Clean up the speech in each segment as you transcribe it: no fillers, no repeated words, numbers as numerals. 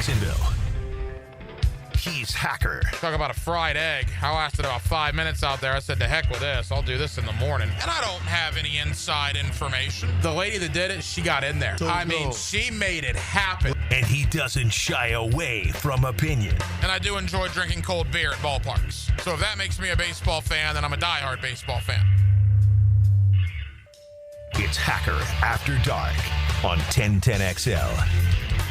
Jacksonville. He's Hacker. Talk about a fried egg. I lasted about 5 minutes out there. I said, to heck with this. I'll do this in the morning. And I don't have any inside information. The lady that did it, she got in there. She made it happen. And he doesn't shy away from opinion. And I do enjoy drinking cold beer at ballparks. So if that makes me a baseball fan, then I'm a diehard baseball fan. It's Hacker After Dark on 1010XL.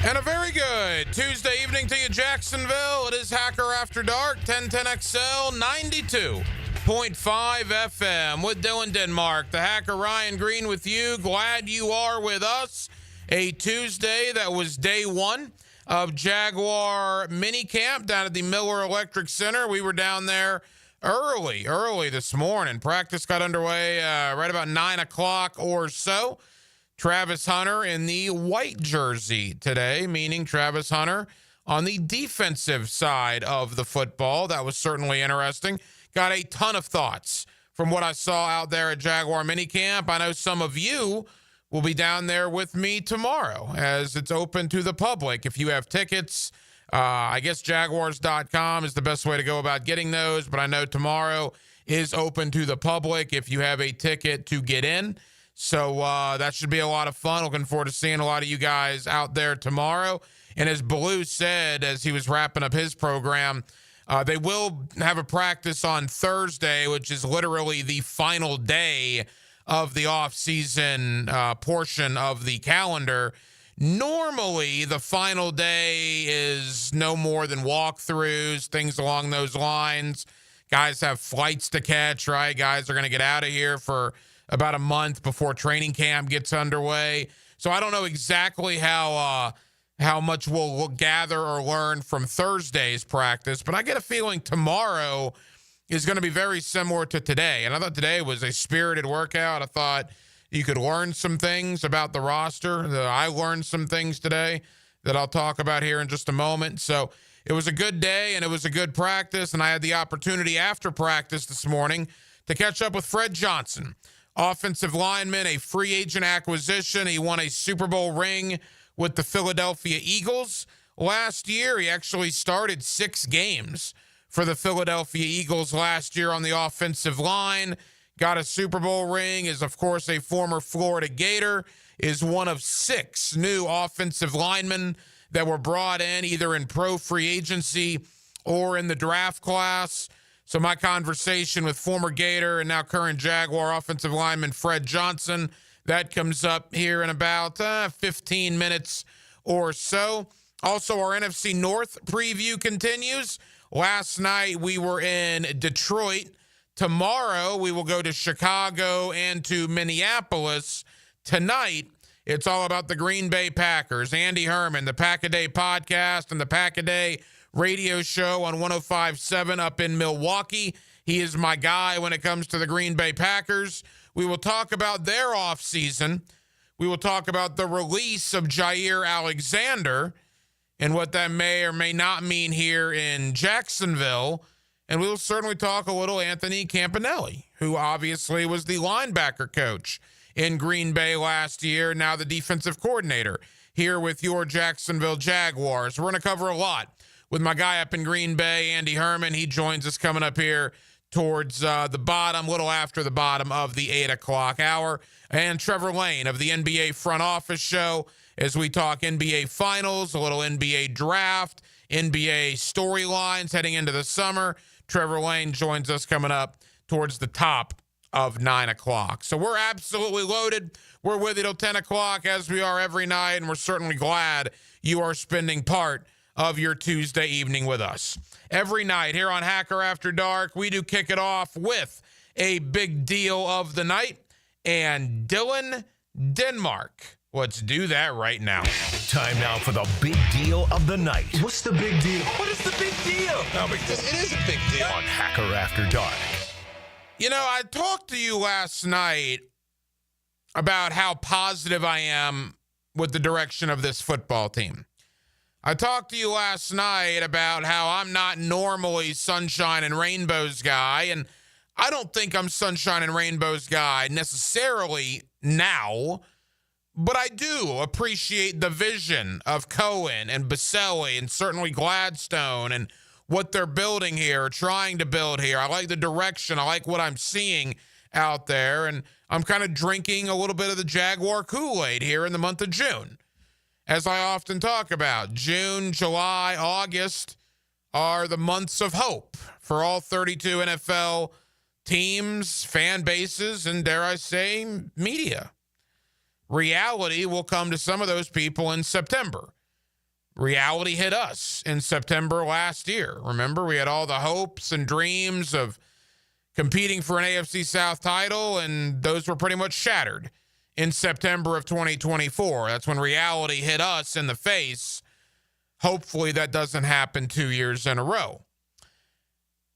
And a very good Tuesday evening to you, Jacksonville. It is Hacker After Dark, 1010XL 92.5 FM with Dylan Denmark. The Hacker Ryan Green with you. Glad you are with us. A Tuesday that was day one of Jaguar minicamp down at the Miller Electric Center. We were down there early this morning. Practice got underway right about 9 o'clock or so. Travis Hunter in the white jersey today, meaning Travis Hunter on the defensive side of the football. That was certainly interesting. Got a ton of thoughts from what I saw out there at Jaguar minicamp. I know some of you will be down there with me tomorrow as it's open to the public. If you have tickets, I guess Jaguars.com is the best way to go about getting those, but I know tomorrow is open to the public if you have a ticket to get in. So that should be a lot of fun. Looking forward to seeing a lot of you guys out there tomorrow. And as Baloo said, as he was wrapping up his program, they will have a practice on Thursday, which is literally the final day of the off-season portion of the calendar. Normally, the final day is no more than walkthroughs, things along those lines. Guys have flights to catch, right? Guys are going to get out of here for about a month before training camp gets underway. So I don't know exactly how much we'll gather or learn from Thursday's practice, but I get a feeling tomorrow is going to be very similar to today. And I thought today was a spirited workout. I thought you could learn some things about the roster. I learned some things today that I'll talk about here in just a moment. So it was a good day and it was a good practice. And I had the opportunity after practice this morning to catch up with Fred Johnson, offensive lineman, a free agent acquisition. He won a Super Bowl ring with the Philadelphia Eagles last year. He actually started 6 games for the Philadelphia Eagles last year on the offensive line. Got a Super Bowl ring, is of course a former Florida Gator, is one of 6 new offensive linemen that were brought in either in pro free agency or in the draft class. So my conversation with former Gator and now current Jaguar offensive lineman Fred Johnson, that comes up here in about 15 minutes or so. Also, our NFC North preview continues. Last night we were in Detroit. Tomorrow we will go to Chicago and to Minneapolis. Tonight, it's all about the Green Bay Packers. Andy Herman, the Pack-A-Day podcast and the Pack-A-Day radio show on 105.7 up in Milwaukee. He is my guy when it comes to the Green Bay Packers. We will talk about their offseason. We will talk about the release of Jair Alexander and what that may or may not mean here in Jacksonville. And we will certainly talk a little Anthony Campanelli, who obviously was the linebacker coach in Green Bay last year, now the defensive coordinator here with your Jacksonville Jaguars. We're going to cover a lot with my guy up in Green Bay, Andy Herman. He joins us coming up here towards the bottom, little after the bottom of the 8 o'clock hour. And Trevor Lane of the NBA Front Office Show as we talk NBA Finals, a little NBA Draft, NBA storylines heading into the summer. Trevor Lane joins us coming up towards the top of 9 o'clock. So we're absolutely loaded. We're with you till 10 o'clock as we are every night, and we're certainly glad you are spending part of your Tuesday evening with us. Every night here on Hacker After Dark, we do kick it off with a big deal of the night, and Dylan Denmark. Let's do that right now. Time now for the big deal of the night. What's the big deal? What is the big deal? No big deal. It is a big deal. On Hacker After Dark. You know, I talked to you last night about how positive I am with the direction of this football team. I talked to you last night about how I'm not normally sunshine and rainbows guy, and I don't think I'm sunshine and rainbows guy necessarily now, But I do appreciate the vision of Cohen and Baselli and certainly Gladstone and what they're building here, trying to build here. I like the direction. I like what I'm seeing out there. And I'm kind of drinking a little bit of the Jaguar Kool-Aid here in the month of June. As I often talk about, June, July, August are the months of hope for all 32 NFL teams, fan bases, and dare I say, media. Reality will come to some of those people in September. Reality hit us in September last year. Remember, we had all the hopes and dreams of competing for an AFC South title, and those were pretty much shattered in September of 2024. That's when reality hit us in the face. Hopefully that doesn't happen 2 years in a row.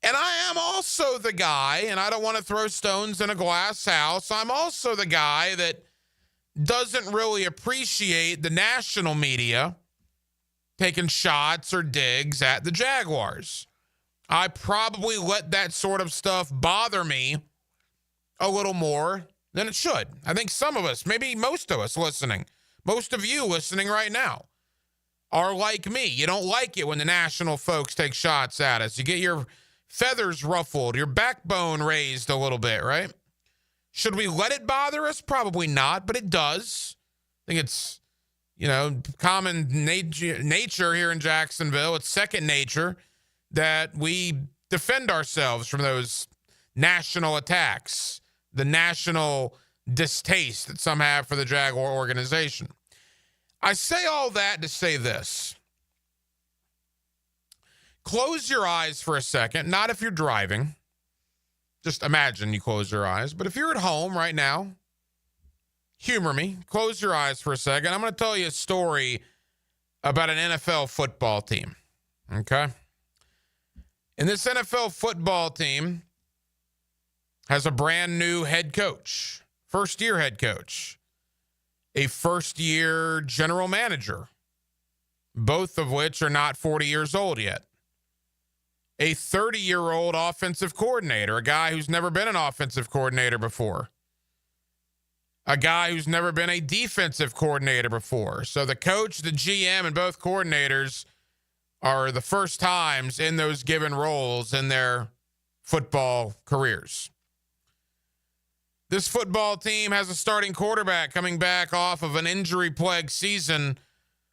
And I am also the guy, and I don't want to throw stones in a glass house, I'm also the guy that doesn't really appreciate the national media taking shots or digs at the Jaguars. I probably let that sort of stuff bother me a little more than it should. I think some of us, maybe most of us listening, most of you listening right now, are like me. You don't like it when the national folks take shots at us. You get your feathers ruffled, your backbone raised a little bit, right? Should we let it bother us? Probably not, but it does. I think it's, common nature here in Jacksonville. It's second nature that we defend ourselves from those national attacks, the national distaste that some have for the Jaguar organization. I say all that to say this. Close your eyes for a second, not if you're driving. Just imagine you close your eyes. But if you're at home right now, humor me. Close your eyes for a second. I'm going to tell you a story about an NFL football team. Okay? And this NFL football team has a brand new head coach, first-year head coach, a first-year general manager, both of which are not 40 years old yet. A 30-year-old offensive coordinator, a guy who's never been an offensive coordinator before. A guy who's never been a defensive coordinator before. So the coach, the GM, and both coordinators are the first times in those given roles in their football careers. This football team has a starting quarterback coming back off of an injury-plagued season,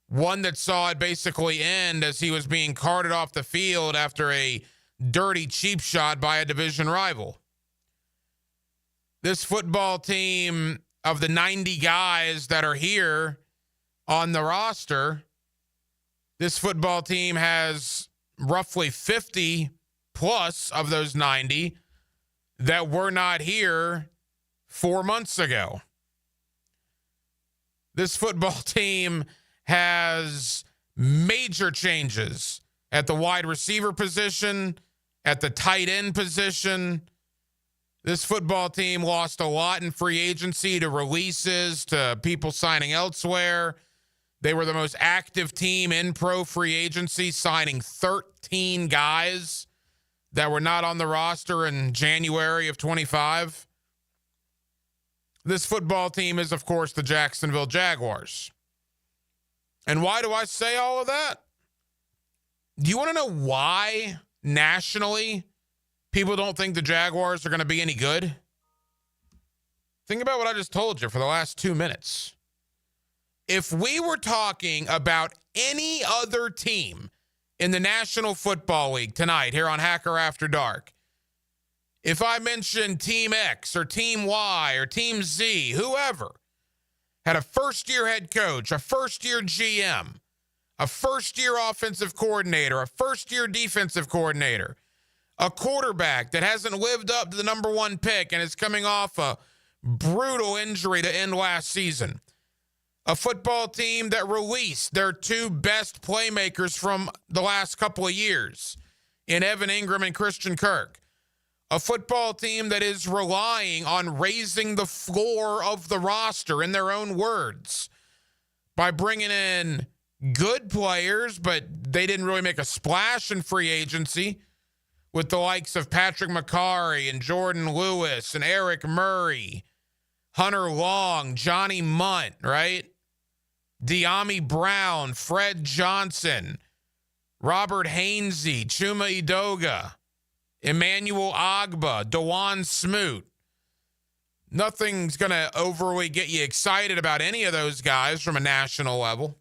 one that saw it basically end as he was being carted off the field after a dirty cheap shot by a division rival. This football team, of the 90 guys that are here on the roster, this football team has roughly 50 plus of those 90 that were not here 4 months ago. This football team has major changes at the wide receiver position, at the tight end position. This football team lost a lot in free agency to releases, to people signing elsewhere. They were the most active team in pro free agency, signing 13 guys that were not on the roster in January of 25. This football team is, of course, the Jacksonville Jaguars. And why do I say all of that? Do you want to know why nationally people don't think the Jaguars are going to be any good? Think about what I just told you for the last 2 minutes. If we were talking about any other team in the National Football League tonight here on Hacker After Dark, if I mentioned Team X or Team Y or Team Z, whoever, had a first-year head coach, a first-year GM, a first-year offensive coordinator, a first-year defensive coordinator, a quarterback that hasn't lived up to the number one pick and is coming off a brutal injury to end last season, a football team that released their two best playmakers from the last couple of years in Evan Ingram and Christian Kirk, a football team that is relying on raising the floor of the roster, in their own words, by bringing in good players, but they didn't really make a splash in free agency, with the likes of Patrick McCarry and Jordan Lewis and Eric Murray, Hunter Long, Johnny Munt, right? De'Ami Brown, Fred Johnson, Robert Hainsey, Chuma Edoga, Emmanuel Agba, DeJuan Smoot. Nothing's going to overly get you excited about any of those guys from a national level.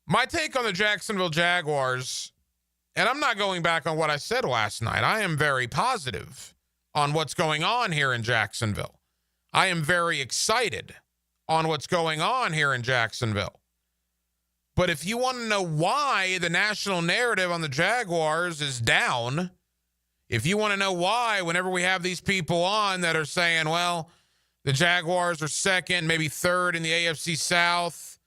My take on the Jacksonville Jaguars, and I'm not going back on what I said last night. I am very positive on what's going on here in Jacksonville. I am very excited on what's going on here in Jacksonville. But if you want to know why the national narrative on the Jaguars is down, if you want to know why whenever we have these people on that are saying, well, the Jaguars are second, maybe third in the AFC South,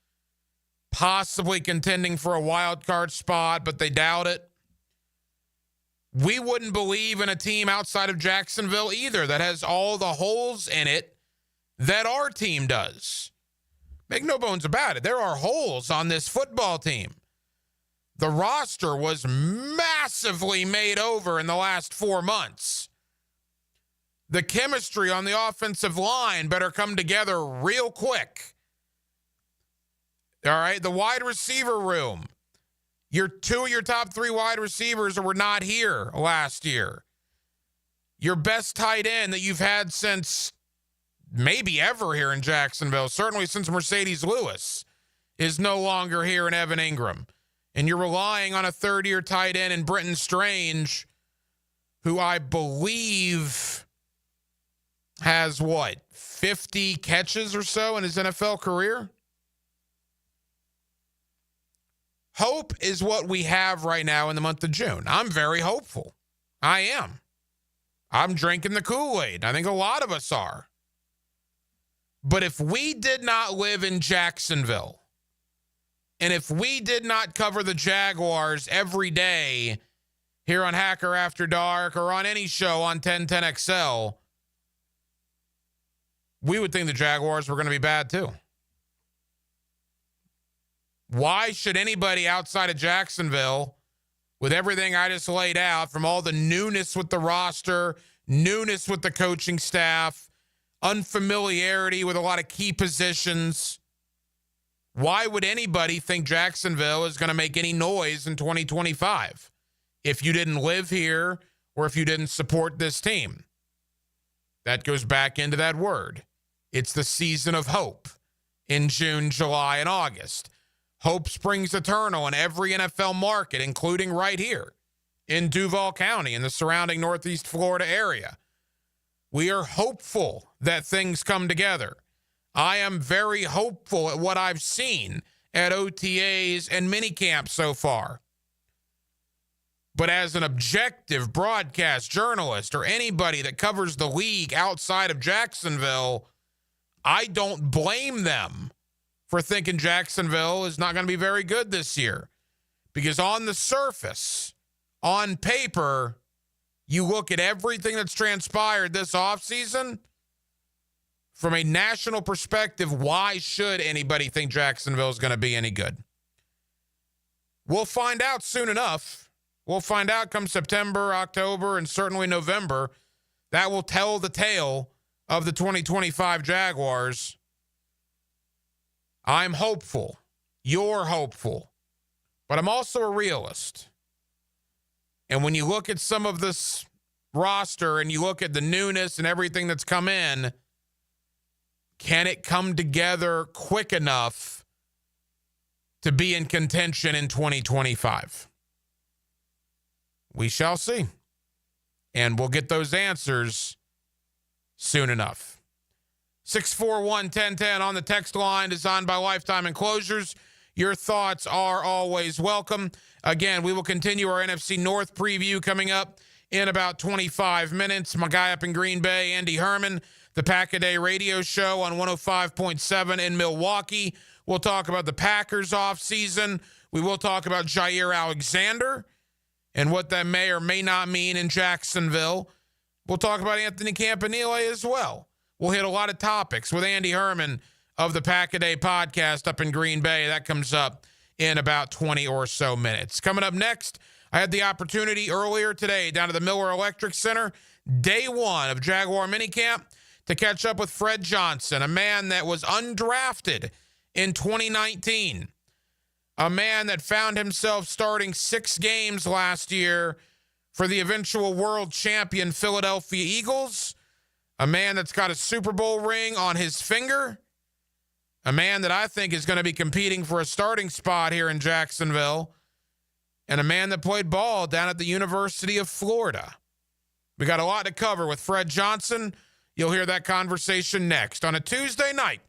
possibly contending for a wild card spot, but they doubt it. We wouldn't believe in a team outside of Jacksonville either that has all the holes in it that our team does. Make no bones about it. There are holes on this football team. The roster was massively made over in the last 4 months. The chemistry on the offensive line better come together real quick. All right, the wide receiver room. Two of your top three wide receivers were not here last year. Your best tight end that you've had since maybe ever here in Jacksonville, certainly since Mercedes Lewis, is no longer here in Evan Ingram. And you're relying on a third-year tight end in Brenton Strange, who I believe has, 50 catches or so in his NFL career? Hope is what we have right now in the month of June. I'm very hopeful. I am. I'm drinking the Kool-Aid. I think a lot of us are. But if we did not live in Jacksonville, and if we did not cover the Jaguars every day here on Hacker After Dark or on any show on 1010XL, we would think the Jaguars were going to be bad too. Why should anybody outside of Jacksonville, with everything I just laid out, from all the newness with the roster, newness with the coaching staff, unfamiliarity with a lot of key positions, why would anybody think Jacksonville is going to make any noise in 2025 if you didn't live here or if you didn't support this team? That goes back into that word. It's the season of hope in June, July, and August. Hope springs eternal in every NFL market, including right here in Duval County and the surrounding Northeast Florida area. We are hopeful that things come together. I am very hopeful at what I've seen at OTAs and minicamp so far. But as an objective broadcast journalist or anybody that covers the league outside of Jacksonville, I don't blame them for thinking Jacksonville is not going to be very good this year. Because on the surface, on paper, you look at everything that's transpired this offseason, from a national perspective, why should anybody think Jacksonville is going to be any good? We'll find out soon enough. We'll find out come September, October, and certainly November. That will tell the tale of the 2025 Jaguars. I'm hopeful. You're hopeful. But I'm also a realist. And when you look at some of this roster and you look at the newness and everything that's come in, can it come together quick enough to be in contention in 2025? We shall see. And we'll get those answers soon enough. 641-1010 on the text line, designed by Lifetime Enclosures. Your thoughts are always welcome. Again, we will continue our NFC North preview coming up in about 25 minutes. My guy up in Green Bay, Andy Herman, the Pack-A-Day radio show on 105.7 in Milwaukee. We'll talk about the Packers offseason. We will talk about Jair Alexander and what that may or may not mean in Jacksonville. We'll talk about Anthony Campanile as well. We'll hit a lot of topics with Andy Herman of the Pack-A-Day podcast up in Green Bay. That comes up in about 20 or so minutes. Coming up next, I had the opportunity earlier today down at the Miller Electric Center, day one of Jaguar minicamp, to catch up with Fred Johnson, a man that was undrafted in 2019, a man that found himself starting 6 games last year for the eventual world champion Philadelphia Eagles, a man that's got a Super Bowl ring on his finger, a man that I think is going to be competing for a starting spot here in Jacksonville, and a man that played ball down at the University of Florida. We got a lot to cover with Fred Johnson. You'll hear that conversation next on a Tuesday night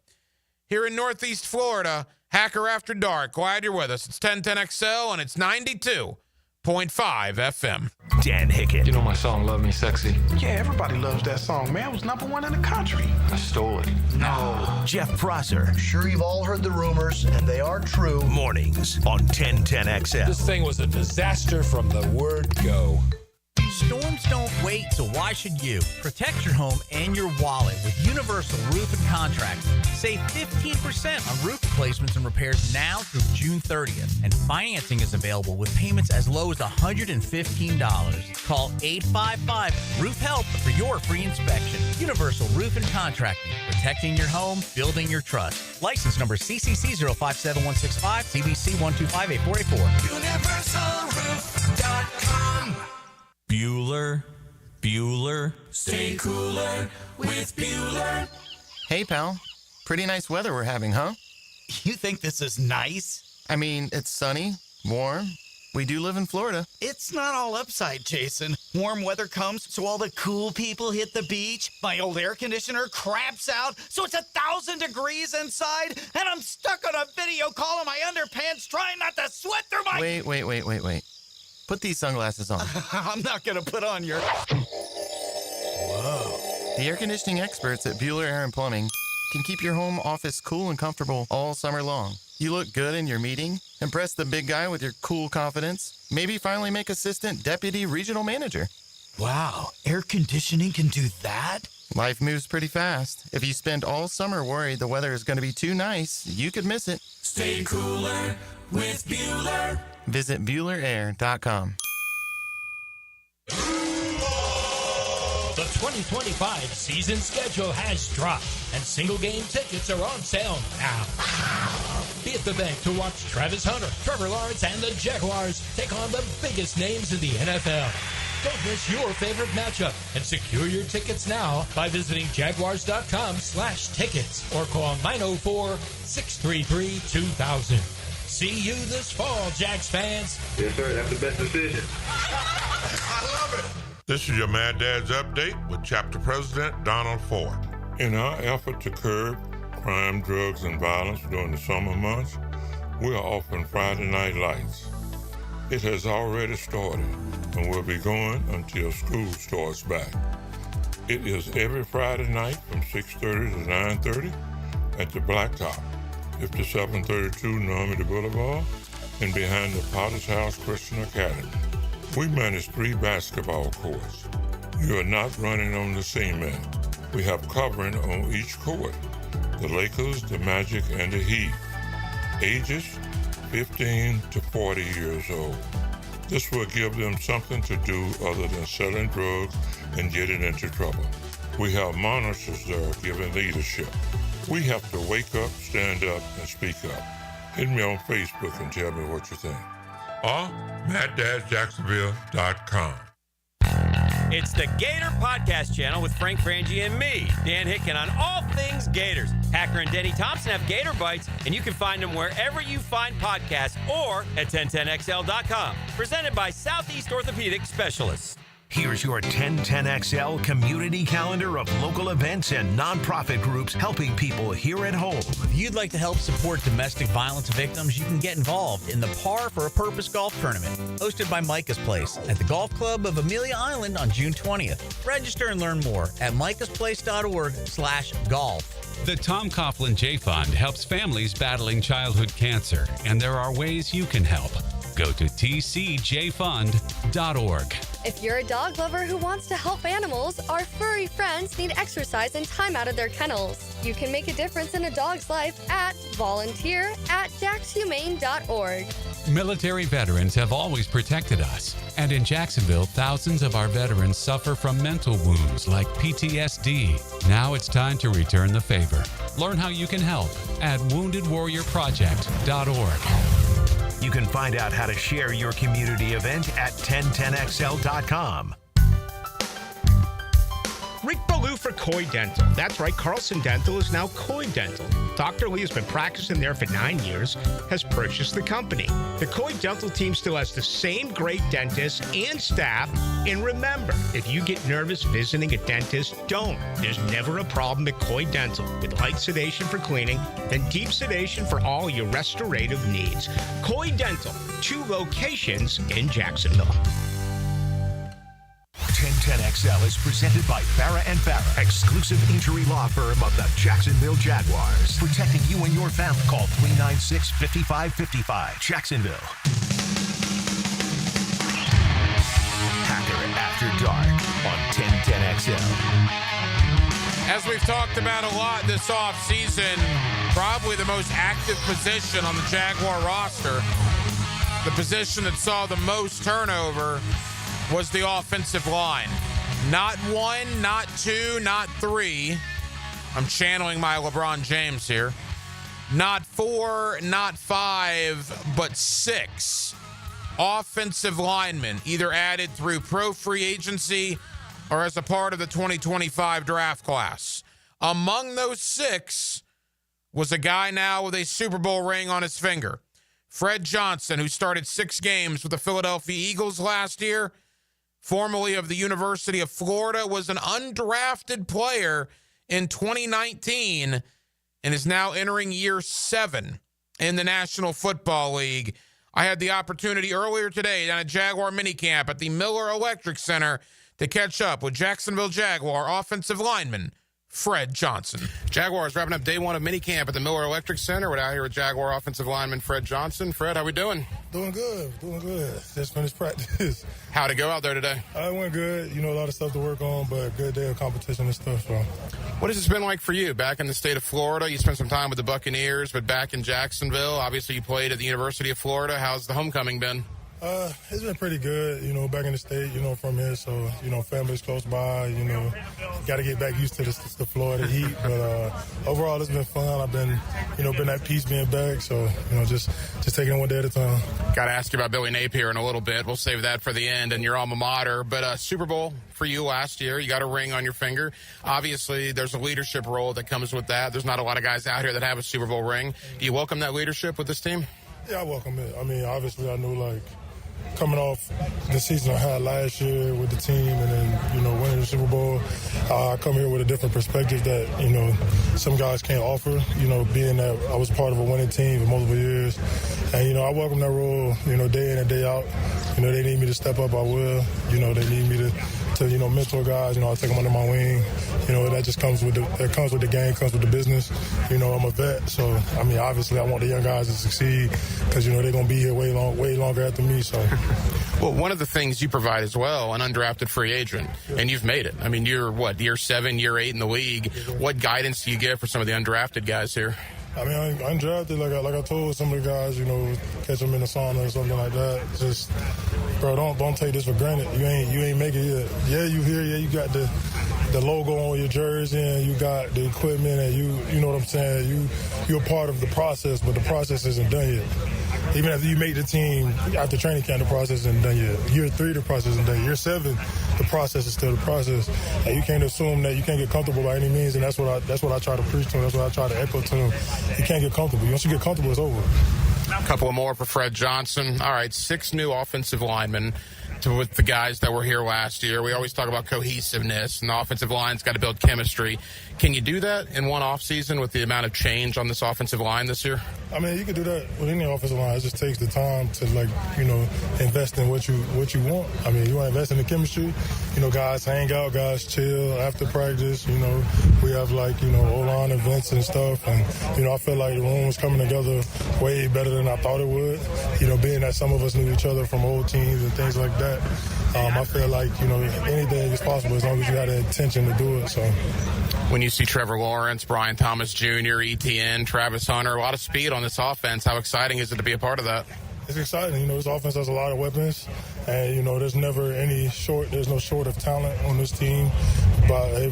here in Northeast Florida. Hacker After Dark. Glad you're with us. It's 1010XL and it's 92.5 FM. Dan Hicken. You know my song, Love Me Sexy? Yeah, everybody loves that song, man. It was #1 in the country. I stole it. No. Jeff Prosser. Sure, you've all heard the rumors, and they are true. Mornings on 1010XL. This thing was a disaster from the word go. Storms don't wait, so why should you? Protect your home and your wallet with Universal Roof and Contracts. Save 15% on roof replacements and repairs now through June 30th. And financing is available with payments as low as $115. Call 855-ROOF-HELP for your free inspection. Universal Roof and Contracting. Protecting your home, building your trust. License number CCC 057165, CBC 1258484. UniversalRoof.com. Bueller, stay cooler with Bueller. Hey, pal. Pretty nice weather we're having, huh? You think this is nice? I mean, it's sunny, warm. We do live in Florida. It's not all upside, Jason. Warm weather comes, so all the cool people hit the beach. My old air conditioner craps out, so it's 1,000 degrees inside, and I'm stuck on a video call in my underpants trying not to sweat through my... Wait. Put these sunglasses on. I'm not going to put on your... Whoa. The air conditioning experts at Bueller Air and Plumbing can keep your home office cool and comfortable all summer long. You look good in your meeting, impress the big guy with your cool confidence, maybe finally make assistant deputy regional manager. Wow, air conditioning can do that? Life moves pretty fast. If you spend all summer worried the weather is going to be too nice, you could miss it. Stay cooler with Bueller. Visit BuellerAir.com. The 2025 season schedule has dropped, and single-game tickets are on sale now. Be at the bank to watch Travis Hunter, Trevor Lawrence, and the Jaguars take on the biggest names in the NFL. Don't miss your favorite matchup and secure your tickets now by visiting Jaguars.com/tickets or call 904-633-2000. See you this fall, Jags fans. Yes, sir. That's the best decision. I love it. This is your Mad Dad's Update with Chapter President Donald Ford. In our effort to curb crime, drugs, and violence during the summer months, we are offering Friday Night Lights. It has already started and will be going until school starts back. It is every Friday night from 6:30 to 9:30 at the Blacktop, 5732 Normandy Boulevard, and behind the Potter's House Christian Academy. We manage 3 basketball courts. You are not running on the cement. We have covering on each court. The Lakers, the Magic, and the Heat. Ages 15 to 40 years old. This will give them something to do other than selling drugs and getting into trouble. We have monitors there giving leadership. We have to wake up, stand up, and speak up. Hit me on Facebook and tell me what you think. Or MattDadJacksonville.com. It's the Gator Podcast Channel with Frank Frangie and me, Dan Hicken, on all things Gators. Hacker and Denny Thompson have Gator Bites, and you can find them wherever you find podcasts or at 1010XL.com. Presented by Southeast Orthopedic Specialists. Here's your 1010XL community calendar of local events and nonprofit groups helping people here at home. If you'd like to help support domestic violence victims, you can get involved in the Par for a Purpose Golf Tournament, hosted by Micah's Place at the Golf Club of Amelia Island on June 20th. Register and learn more at micahsplace.org/golf. The Tom Coughlin J Fund helps families battling childhood cancer, and there are ways you can help. Go to tcjfund.org. If you're a dog lover who wants to help animals, our furry friends need exercise and time out of their kennels. You can make a difference in a dog's life at volunteer@jaxhumane.org. Military veterans have always protected us. And in Jacksonville, thousands of our veterans suffer from mental wounds like PTSD. Now it's time to return the favor. Learn how you can help at woundedwarriorproject.org. You can find out how to share your community event at 1010xl.com. Rick Ballou for Coy Dental. That's right, Carlson Dental is now Coy Dental. Dr. Lee has been practicing there for 9 years, has purchased the company. The Coy Dental team still has the same great dentists and staff. And remember, if you get nervous visiting a dentist, don't. There's never a problem at Coy Dental with light sedation for cleaning and deep sedation for all your restorative needs. Coy Dental, 2 locations in Jacksonville. 1010XL is presented by Farah & Farah, exclusive injury law firm of the Jacksonville Jaguars. Protecting you and your family. Call 396-5555. Jacksonville. Hacker After Dark on 1010XL. As we've talked about a lot this offseason, probably the most active position on the Jaguar roster, the position that saw the most turnover, was the offensive line. Not 1, not 2, not 3. I'm channeling my LeBron James here. Not 4, not 5, but 6 offensive linemen, either added through pro free agency or as a part of the 2025 draft class. Among those 6 was a guy now with a Super Bowl ring on his finger. Fred Johnson, who started 6 games with the Philadelphia Eagles last year, formerly of the University of Florida, was an undrafted player in 2019 and is now entering year 7 in the National Football League. I had the opportunity earlier today down at Jaguar minicamp at the Miller Electric Center to catch up with Jacksonville Jaguar offensive lineman Fred Johnson. Jaguars wrapping up day 1 of minicamp at the Miller Electric Center. We're out here with Jaguar offensive lineman Fred Johnson. Fred, how we doing? Doing good. Just finished practice. How'd it go out there today? It went good. A lot of stuff to work on, but good day of competition and stuff. So, what has this been like for you? Back in the state of Florida, you spent some time with the Buccaneers, but back in Jacksonville, obviously you played at the University of Florida. How's the homecoming been? It's been pretty good, back in the state, from here. So, family's close by, got to get back used to the Florida heat. But overall, it's been fun. I've been, been at peace being back. So, just taking it one day at a time. Got to ask you about Billy Napier in a little bit. We'll save that for the end and your alma mater. But Super Bowl for you last year, you got a ring on your finger. Obviously, there's a leadership role that comes with that. There's not a lot of guys out here that have a Super Bowl ring. Do you welcome that leadership with this team? Yeah, I welcome it. Obviously, I knew, coming off the season I had last year with the team and then, winning the Super Bowl, I come here with a different perspective that, some guys can't offer, being that I was part of a winning team for multiple years. And, I welcome that role, day in and day out. They need me to step up, I will. They need me to mentor guys. I'll take them under my wing. That just comes with the game, comes with the business. I'm a vet, so obviously I want the young guys to succeed because they're going to be here way longer after me. So, well, one of the things you provide as well, an undrafted free agent, and you've made it. You're year 7, year 8 in the league. What guidance do you give for some of the undrafted guys here? Undrafted, like I told some of the guys, catch them in the sauna or something like that. Just, bro, don't take this for granted. You ain't make it yet. Yeah, you here. Yeah, you got the logo on your jersey and you got the equipment and you know what I'm saying. You're part of the process, but the process isn't done yet. Even after you make the team, after training camp, the process isn't done yet. Year 3, the process isn't done. Year 7, the process is still the process. And you can't assume that you can't get comfortable by any means, and that's what I try to preach to them. That's what I try to echo to them. You can't get comfortable. Once you get comfortable, it's over. A couple more for Fred Johnson. All right, 6 new offensive linemen with the guys that were here last year. We always talk about cohesiveness, and the offensive line's got to build chemistry. Can you do that in one offseason with the amount of change on this offensive line this year? I mean, you could do that with any offensive line. It just takes the time to, invest in what you want. I mean, you want to invest in the chemistry. Guys hang out, guys chill after practice. We have, O-line events and stuff. And, I feel like the room was coming together way better than I thought it would. Being that some of us knew each other from old teams and things like that. I feel like, anything is possible as long as you have the intention to do it. So, when you see Trevor Lawrence, Brian Thomas Jr., Etienne, Travis Hunter, a lot of speed on this offense, how exciting is it to be a part of that? It's exciting. This offense has a lot of weapons, and, there's no short of talent on this team. But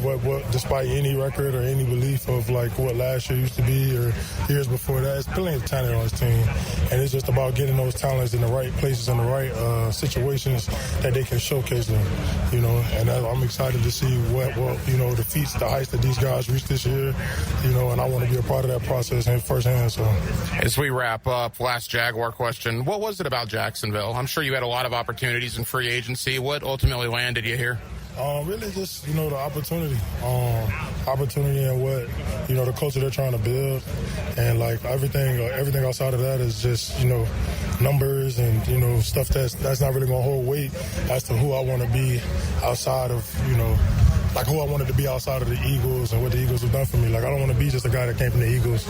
despite any record or any belief of what last year used to be or years before that, it's plenty of talent on this team. And it's just about getting those talents in the right places and the right situations that they can showcase them, And I'm excited to see the feats, the heights that these guys reached this year, and I want to be a part of that process firsthand. So, as we wrap up, last Jaguar question. What was it about Jacksonville? I'm sure you had a lot of opportunities in free agency. What ultimately landed you here? Really just, the opportunity. Opportunity and what, the culture they're trying to build. And, everything outside of that is just, numbers and, stuff that's not really going to hold weight as to who I want to be outside of, who I wanted to be outside of the Eagles and what the Eagles have done for me. I don't want to be just a guy that came from the Eagles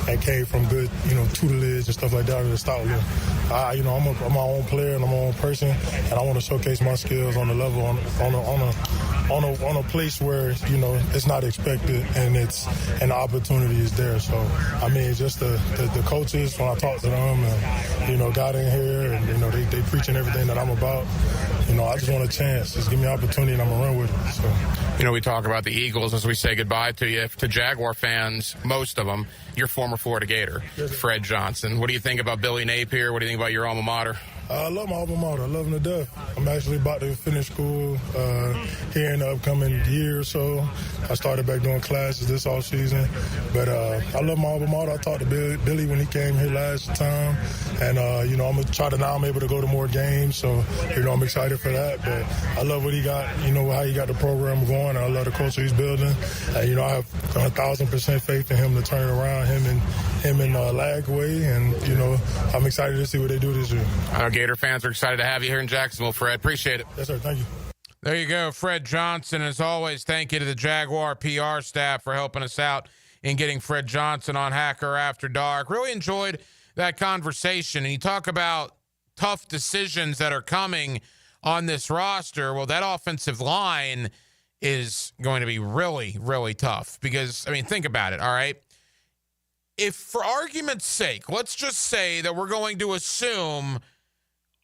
and came from good, tutelage and stuff like that to start with. I'm my own player and I'm my own person, and I want to showcase my skills on the level, on a place where, it's not expected and the opportunity is there. So, just the coaches, when I talk to them and, got in here and, they preaching everything that I'm about. I just want a chance. Just give me an opportunity and I'm going to run with it. So. We talk about the Eagles as we say goodbye to you. To Jaguar fans, most of them, your former Florida Gator, Fred Johnson. What do you think about Billy Napier? What do you think about your alma mater? I love my alma mater. I love them to death. I'm actually about to finish school here in the upcoming year or so. I started back doing classes this off season. But I love my alma mater. I talked to Billy when he came here last time. And, I'm going to try to now I'm able to go to more games. So, I'm excited for that. But I love what he got, how he got the program going. I love the culture he's building. I have 1,000% faith in him to turn it around, him and Lagway. And, I'm excited to see what they do this year. Gator fans are excited to have you here in Jacksonville, Fred. Appreciate it. Yes, sir. Thank you. There you go, Fred Johnson. As always, thank you to the Jaguar PR staff for helping us out in getting Fred Johnson on Hacker After Dark. Really enjoyed that conversation. And you talk about tough decisions that are coming on this roster. Well, that offensive line is going to be really, really tough because, think about it, all right? If, for argument's sake, let's just say that we're going to assume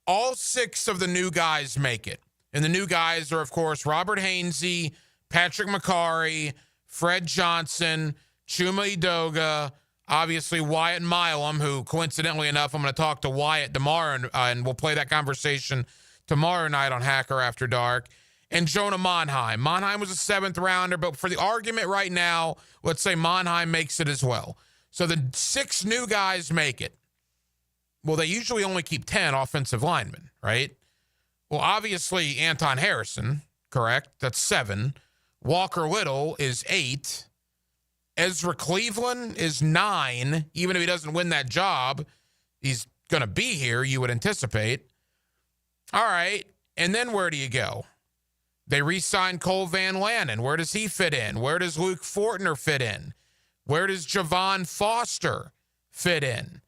all 6 of the new guys make it. And the new guys are, of course, Robert Hainsey, Patrick McCarry, Fred Johnson, Chuma Edoga, obviously Wyatt Milam, who, coincidentally enough, I'm going to talk to Wyatt tomorrow, and we'll play that conversation tomorrow night on Hacker After Dark, and Jonah Monheim. Monheim was a 7th rounder, but for the argument right now, let's say Monheim makes it as well. So the 6 new guys make it. Well, they usually only keep 10 offensive linemen, right? Well, obviously, Anton Harrison, correct? That's 7. Walker Little is 8. Ezra Cleveland is 9. Even if he doesn't win that job, he's going to be here, you would anticipate. All right, and then where do you go? They re-signed Cole Van Lanen. Where does he fit in? Where does Luke Fortner fit in? Where does Javon Foster fit in?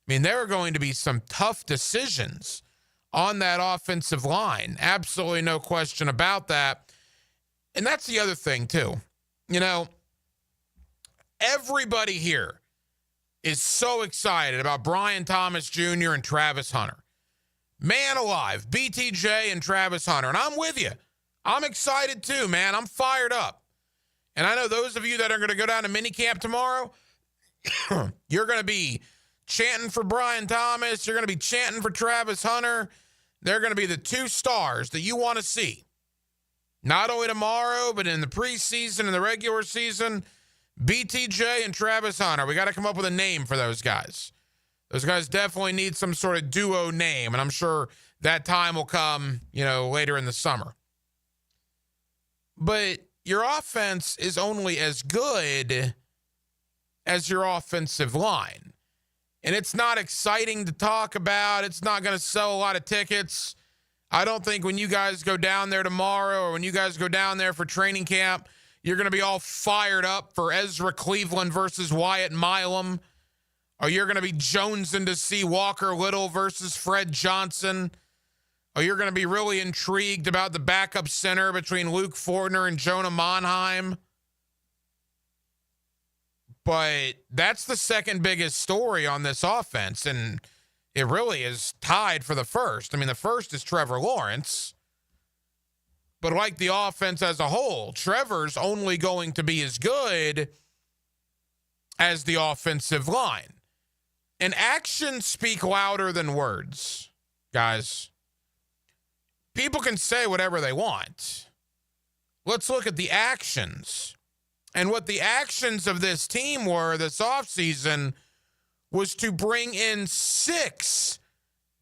There are going to be some tough decisions on that offensive line. Absolutely no question about that. And that's the other thing, too. Everybody here is so excited about Brian Thomas Jr. and Travis Hunter. Man alive, BTJ and Travis Hunter. And I'm with you. I'm excited, too, man. I'm fired up. And I know those of you that are going to go down to minicamp tomorrow, you're going to be chanting for Brian Thomas. You're going to be chanting for Travis Hunter. They're going to be the 2 stars that you want to see. Not only tomorrow, but in the preseason and the regular season, BTJ and Travis Hunter. We got to come up with a name for those guys. Those guys definitely need some sort of duo name, and I'm sure that time will come, later in the summer. But your offense is only as good as your offensive line. And it's not exciting to talk about. It's not going to sell a lot of tickets. I don't think when you guys go down there tomorrow or when you guys go down there for training camp, you're going to be all fired up for Ezra Cleveland versus Wyatt Milam. Or you're going to be jonesing to see Walker Little versus Fred Johnson. Or you're going to be really intrigued about the backup center between Luke Fortner and Jonah Monheim. But that's the second biggest story on this offense, and it really is tied for the first. I mean, the first is Trevor Lawrence. But like the offense as a whole, Trevor's only going to be as good as the offensive line. And actions speak louder than words, guys. People can say whatever they want. Let's look at the actions. And what the actions of this team were this offseason was to bring in 6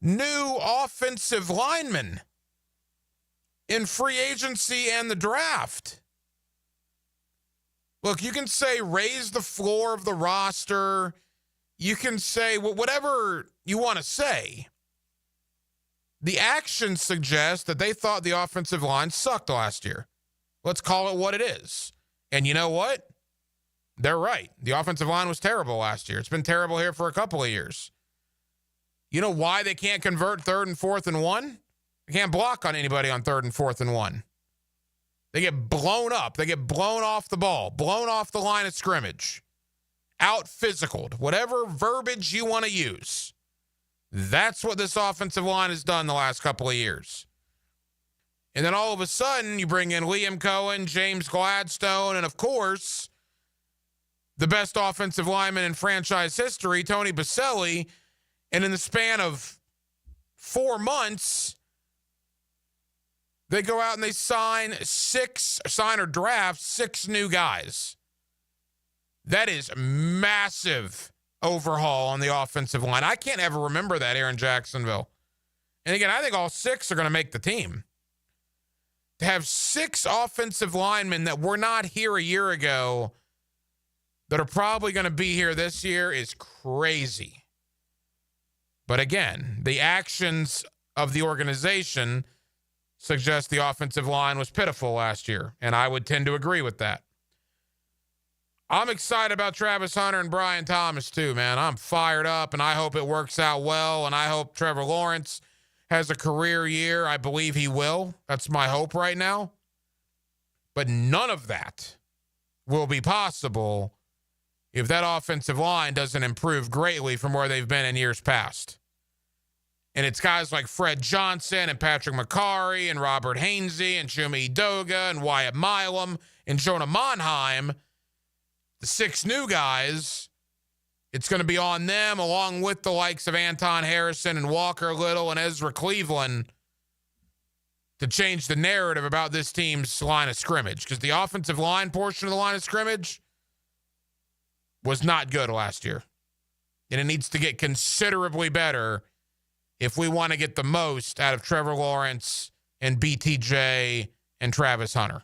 new offensive linemen in free agency and the draft. Look, you can say raise the floor of the roster. You can say whatever you want to say. The actions suggest that they thought the offensive line sucked last year. Let's call it what it is. And you know what? They're right. The offensive line was terrible last year. It's been terrible here for a couple of years. You know why they can't convert 3rd and 4th and 1? They can't block on anybody on 3rd and 4th and 1. They get blown up. They get blown off the ball, blown off the line of scrimmage, out-physicaled, whatever verbiage you want to use. That's what this offensive line has done the last couple of years. And then all of a sudden, you bring in Liam Cohen, James Gladstone, and of course, the best offensive lineman in franchise history, Tony Boselli. And in the span of 4 months, they go out and they sign or draft 6 new guys. That is massive overhaul on the offensive line. I can't ever remember that here in Jacksonville. And again, I think all 6 are going to make the team. To have 6 offensive linemen that were not here a year ago that are probably going to be here this year is crazy. But again, the actions of the organization suggest the offensive line was pitiful last year, and I would tend to agree with that. I'm excited about Travis Hunter and Brian Thomas too, man. I'm fired up, and I hope it works out well, and I hope Trevor Lawrence has a career year. I believe he will. That's my hope right now. But none of that will be possible if that offensive line doesn't improve greatly from where they've been in years past. And it's guys like Fred Johnson and Patrick McCarry and Robert Hainsey and Chuma Edoga and Wyatt Milam and Jonah Monheim, the 6 new guys. It's going to be on them, along with the likes of Anton Harrison and Walker Little and Ezra Cleveland, to change the narrative about this team's line of scrimmage. Because the offensive line portion of the line of scrimmage was not good last year. And it needs to get considerably better if we want to get the most out of Trevor Lawrence and BTJ and Travis Hunter.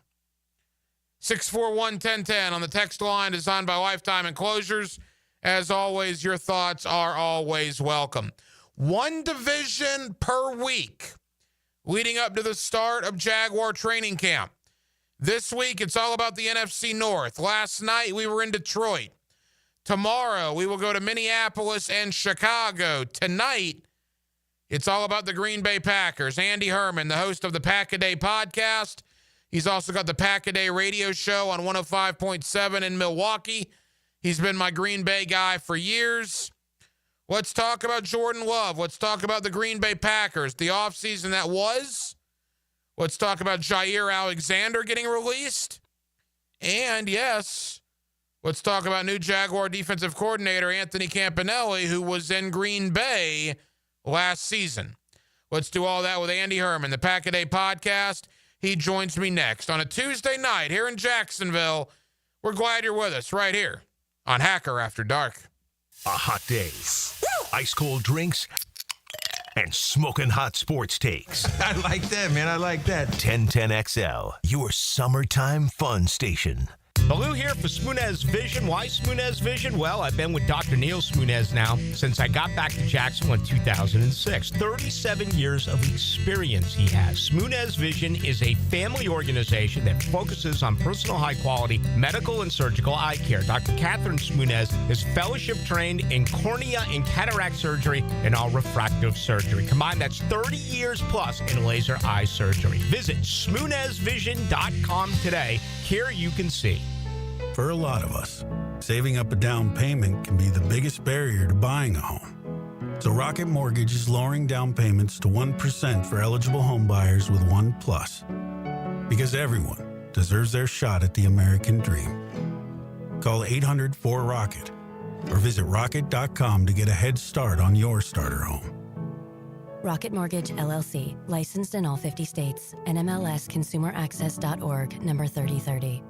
641-1010 on the text line, designed by Lifetime Enclosures. As always, your thoughts are always welcome. 1 division per week leading up to the start of Jaguar training camp. This week, it's all about the NFC North. Last night, we were in Detroit. Tomorrow, we will go to Minneapolis and Chicago. Tonight, it's all about the Green Bay Packers. Andy Herman, the host of the Pack-A-Day podcast. He's also got the Pack-A-Day radio show on 105.7 in Milwaukee. He's been my Green Bay guy for years. Let's talk about Jordan Love. Let's talk about the Green Bay Packers, the offseason that was. Let's talk about Jair Alexander getting released. And yes, let's talk about new Jaguar defensive coordinator Anthony Campanelli, who was in Green Bay last season. Let's do all that with Andy Herman, the Pack-A-Day podcast. He joins me next on a Tuesday night here in Jacksonville. We're glad you're with us right here on Hacker After Dark. A hot day, ice cold drinks, and smoking hot sports takes. I like that, man. I like that. 1010XL, your summertime fun station. Baloo here for Smoonez Vision. Why Smoonez Vision? Well, I've been with Dr. Neil Smoonez now since I got back to Jacksonville in 2006. 37 years of experience he has. Smoonez Vision is a family organization that focuses on personal high-quality medical and surgical eye care. Dr. Catherine Smoonez is fellowship-trained in cornea and cataract surgery and all refractive surgery. Combined, that's 30 years plus in laser eye surgery. Visit SmoonezVision.com today. Here you can see. For a lot of us, saving up a down payment can be the biggest barrier to buying a home. So Rocket Mortgage is lowering down payments to 1% for eligible home buyers with One Plus. Because everyone deserves their shot at the American dream. Call 800-4ROCKET or visit rocket.com to get a head start on your starter home. Rocket Mortgage, LLC. Licensed in all 50 states. NMLSConsumerAccess.org, number 3030.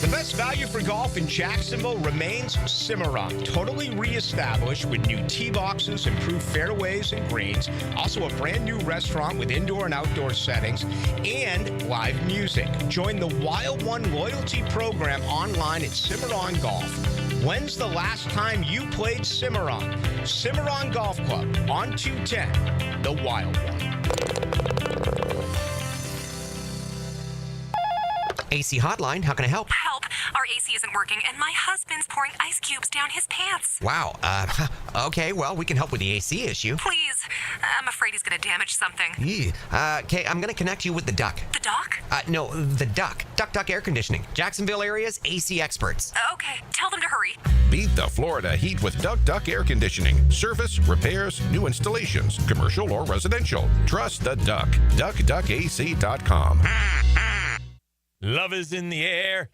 The best value for golf in Jacksonville remains Cimarron. Totally reestablished with new tee boxes, improved fairways and greens. Also a brand new restaurant with indoor and outdoor settings and live music. Join the Wild One loyalty program online at Cimarron Golf. When's the last time you played Cimarron? Cimarron Golf Club on 210, the Wild One. AC Hotline, how can I help? Help! Our AC isn't working, and my husband's pouring ice cubes down his pants. Wow, okay, well, we can help with the AC issue. Please. I'm afraid he's going to damage something. Okay, I'm going to connect you with the Duck. The Doc? No, the Duck. Duck Air Conditioning. Jacksonville area's AC experts. Okay, tell them to hurry. Beat the Florida heat with Duck Air Conditioning. Service, repairs, new installations, commercial or residential. Trust the Duck. DuckAC.com. Love is in the air.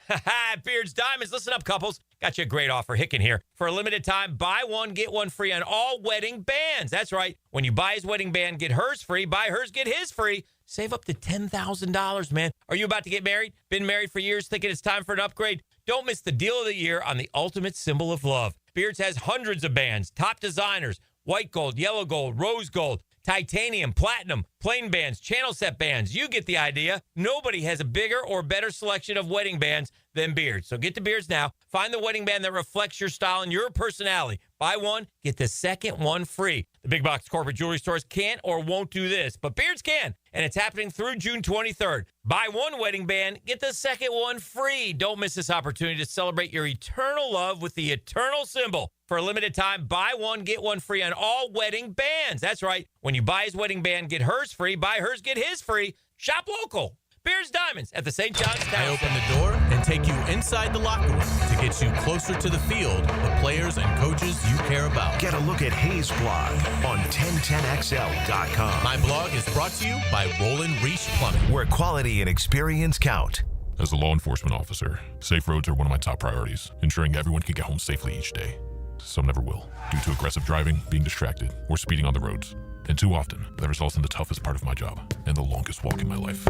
Beards Diamonds. Listen up, couples. Got you a great offer. Hicken here. For a limited time, buy one, get one free on all wedding bands. That's right. When you buy his wedding band, get hers free. Buy hers, get his free. Save up to $10,000, man. Are you about to get married? Been married for years, thinking it's time for an upgrade? Don't miss the deal of the year on the ultimate symbol of love. Beards has hundreds of bands, top designers, white gold, yellow gold, rose gold, titanium, platinum, plain bands, channel set bands. You get the idea. Nobody has a bigger or better selection of wedding bands than Beards. So get to Beards now. Find the wedding band that reflects your style and your personality. Buy one, get the second one free. The big box corporate jewelry stores can't or won't do this, but Beards can. And it's happening through June 23rd. Buy one wedding band, get the second one free. Don't miss this opportunity to celebrate your eternal love with the eternal symbol. For a limited time, buy one, get one free on all wedding bands. That's right. When you buy his wedding band, get hers free. Buy hers, get his free. Shop local. Beards Diamonds at the St. John's Town. I open the door and take you inside the locker room to get you closer to the field, the players and coaches you care about. Get a look at Hayes' blog on 1010XL.com. My blog is brought to you by Roland Reese Plumbing, where quality and experience count. As a law enforcement officer, safe roads are one of my top priorities, ensuring everyone can get home safely each day. Some never will, due to aggressive driving, being distracted, or speeding on the roads. And too often, that results in the toughest part of my job and the longest walk in my life.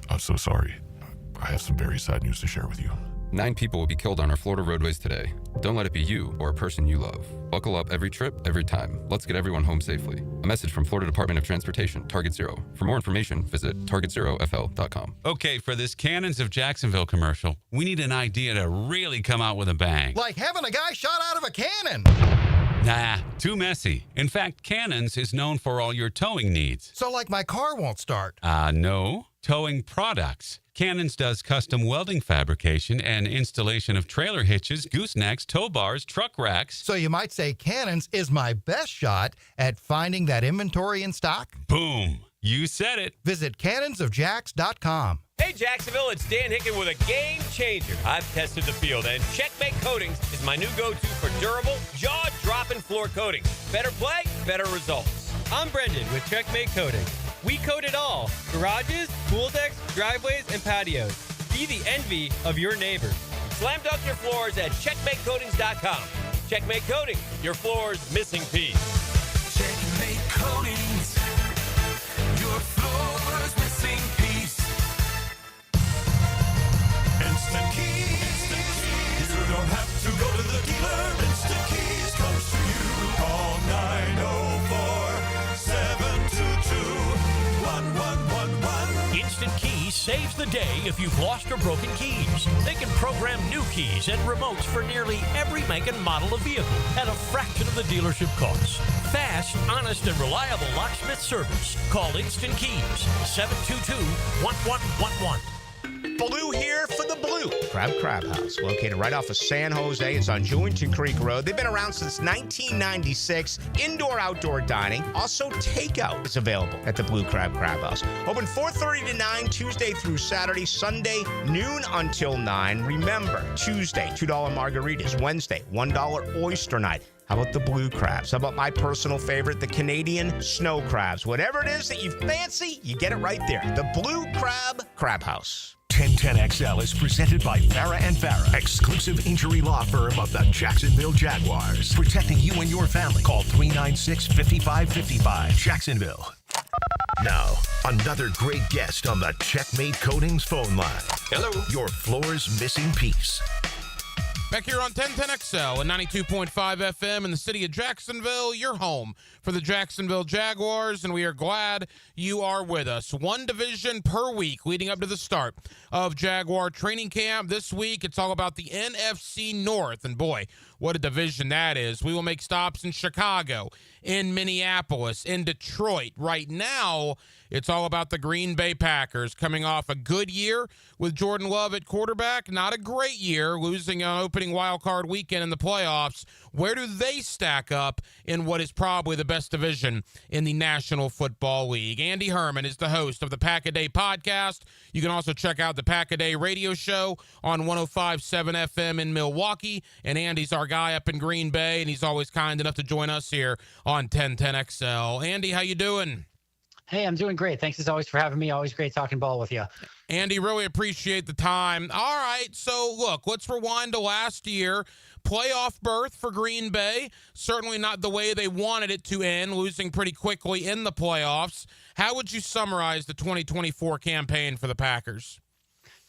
I'm so sorry. I have some very sad news to share with you. 9 people will be killed on our Florida roadways today. Don't let it be you or a person you love. Buckle up every trip, every time. Let's get everyone home safely. A message from Florida Department of Transportation, Target Zero. For more information, visit targetzerofl.com. Okay, for this Cannons of Jacksonville commercial, we need an idea to really come out with a bang. Like having a guy shot out of a cannon. Nah, too messy. In fact, Cannons is known for all your towing needs. So like my car won't start. No. Towing products. Cannons does custom welding fabrication and installation of trailer hitches, goosenecks, tow bars, truck racks. So you might say Cannons is my best shot at finding that inventory in stock? Boom. You said it. Visit cannonsofjacks.com. Hey, Jacksonville, it's Dan Hicken with a game changer. I've tested the field, and Checkmate Coatings is my new go-to for durable, jaw-dropping floor coating. Better play, better results. I'm Brendan with Checkmate Coating. We coat it all. Garages, pool decks, driveways, and patios. Be the envy of your neighbors. Slam dunk your floors at checkmatecoatings.com. Checkmate Coating, your floor's missing piece. Checkmate Coatings, your floor's missing piece. Instant Keys. You don't have to go to the dealer. Instant Keys comes to you. Call 904-722-1111. Instant Keys saves the day if you've lost or broken keys. They can program new keys and remotes for nearly every make and model of vehicle at a fraction of the dealership cost. Fast, honest, and reliable locksmith service. Call Instant Keys, 722-1111. Blue here for the Blue Crab House, located right off of San Jose. It's on Jewington Creek Road. They've been around since 1996. Indoor-outdoor dining. Also, takeout is available at the Blue Crab House. Open 4:30 to 9, Tuesday through Saturday. Sunday, noon until 9. Remember, Tuesday, $2 margaritas. Wednesday, $1 oyster night. How about the blue crabs? How about my personal favorite, the Canadian snow crabs? Whatever it is that you fancy, you get it right there. The Blue Crab House. 1010XL is presented by Farah and Farah, exclusive injury law firm of the Jacksonville Jaguars. Protecting you and your family. Call 396-5555. Jacksonville. Now, another great guest on the Checkmate Coatings phone line. Hello. Your floor's missing piece. Back here on 1010XL and 92.5 FM in the city of Jacksonville, your home for the Jacksonville Jaguars, and we are glad you are with us. One division per week leading up to the start of Jaguar training camp. This week, it's all about the NFC North, and boy, what a division that is. We will make stops in Chicago, in Minneapolis, in Detroit. Right now, it's all about the Green Bay Packers coming off a good year with Jordan Love at quarterback. Not a great year, losing an opening wild card weekend in the playoffs. Where do they stack up in what is probably the best division in the National Football League? Andy Herman is the host of the Pack-A-Day podcast. You can also check out the Pack-A-Day radio show on 105.7 FM in Milwaukee. And Andy's our guy up in Green Bay, and he's always kind enough to join us here on 1010XL. Andy, how you doing? Hey, I'm doing great. Thanks as always for having me. Always great talking ball with you. Andy, really appreciate the time. All right, so look, let's rewind to last year. Playoff berth for Green Bay. Certainly not the way they wanted it to end, losing pretty quickly in the playoffs. How would you summarize the 2024 campaign for the Packers?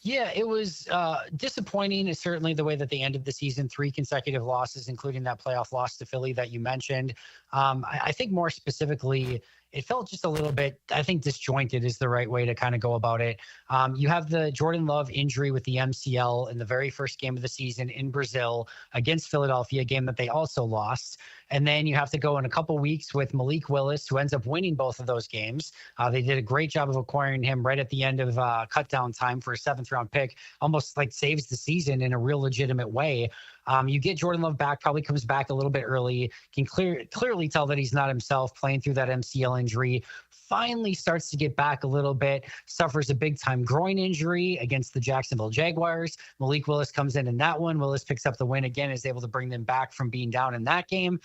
Yeah, it was disappointing. Is certainly the way that they ended the season. 3 consecutive losses, including that playoff loss to Philly that you mentioned. I think more specifically, it felt just a little bit, I think disjointed is the right way to kind of go about it. You have the Jordan Love injury with the MCL in the very first game of the season in Brazil against Philadelphia, a game that they also lost. And then you have to go in a couple weeks with Malik Willis, who ends up winning both of those games. They did a great job of acquiring him right at the end of cut down time for a 7th-round pick, almost like saves the season in a real legitimate way. You get Jordan Love back, probably comes back a little bit early, can clearly tell that he's not himself playing through that MCL injury. Finally starts to get back a little bit, suffers a big-time groin injury against the Jacksonville Jaguars. Malik Willis comes in that one. Willis picks up the win again, is able to bring them back from being down in that game.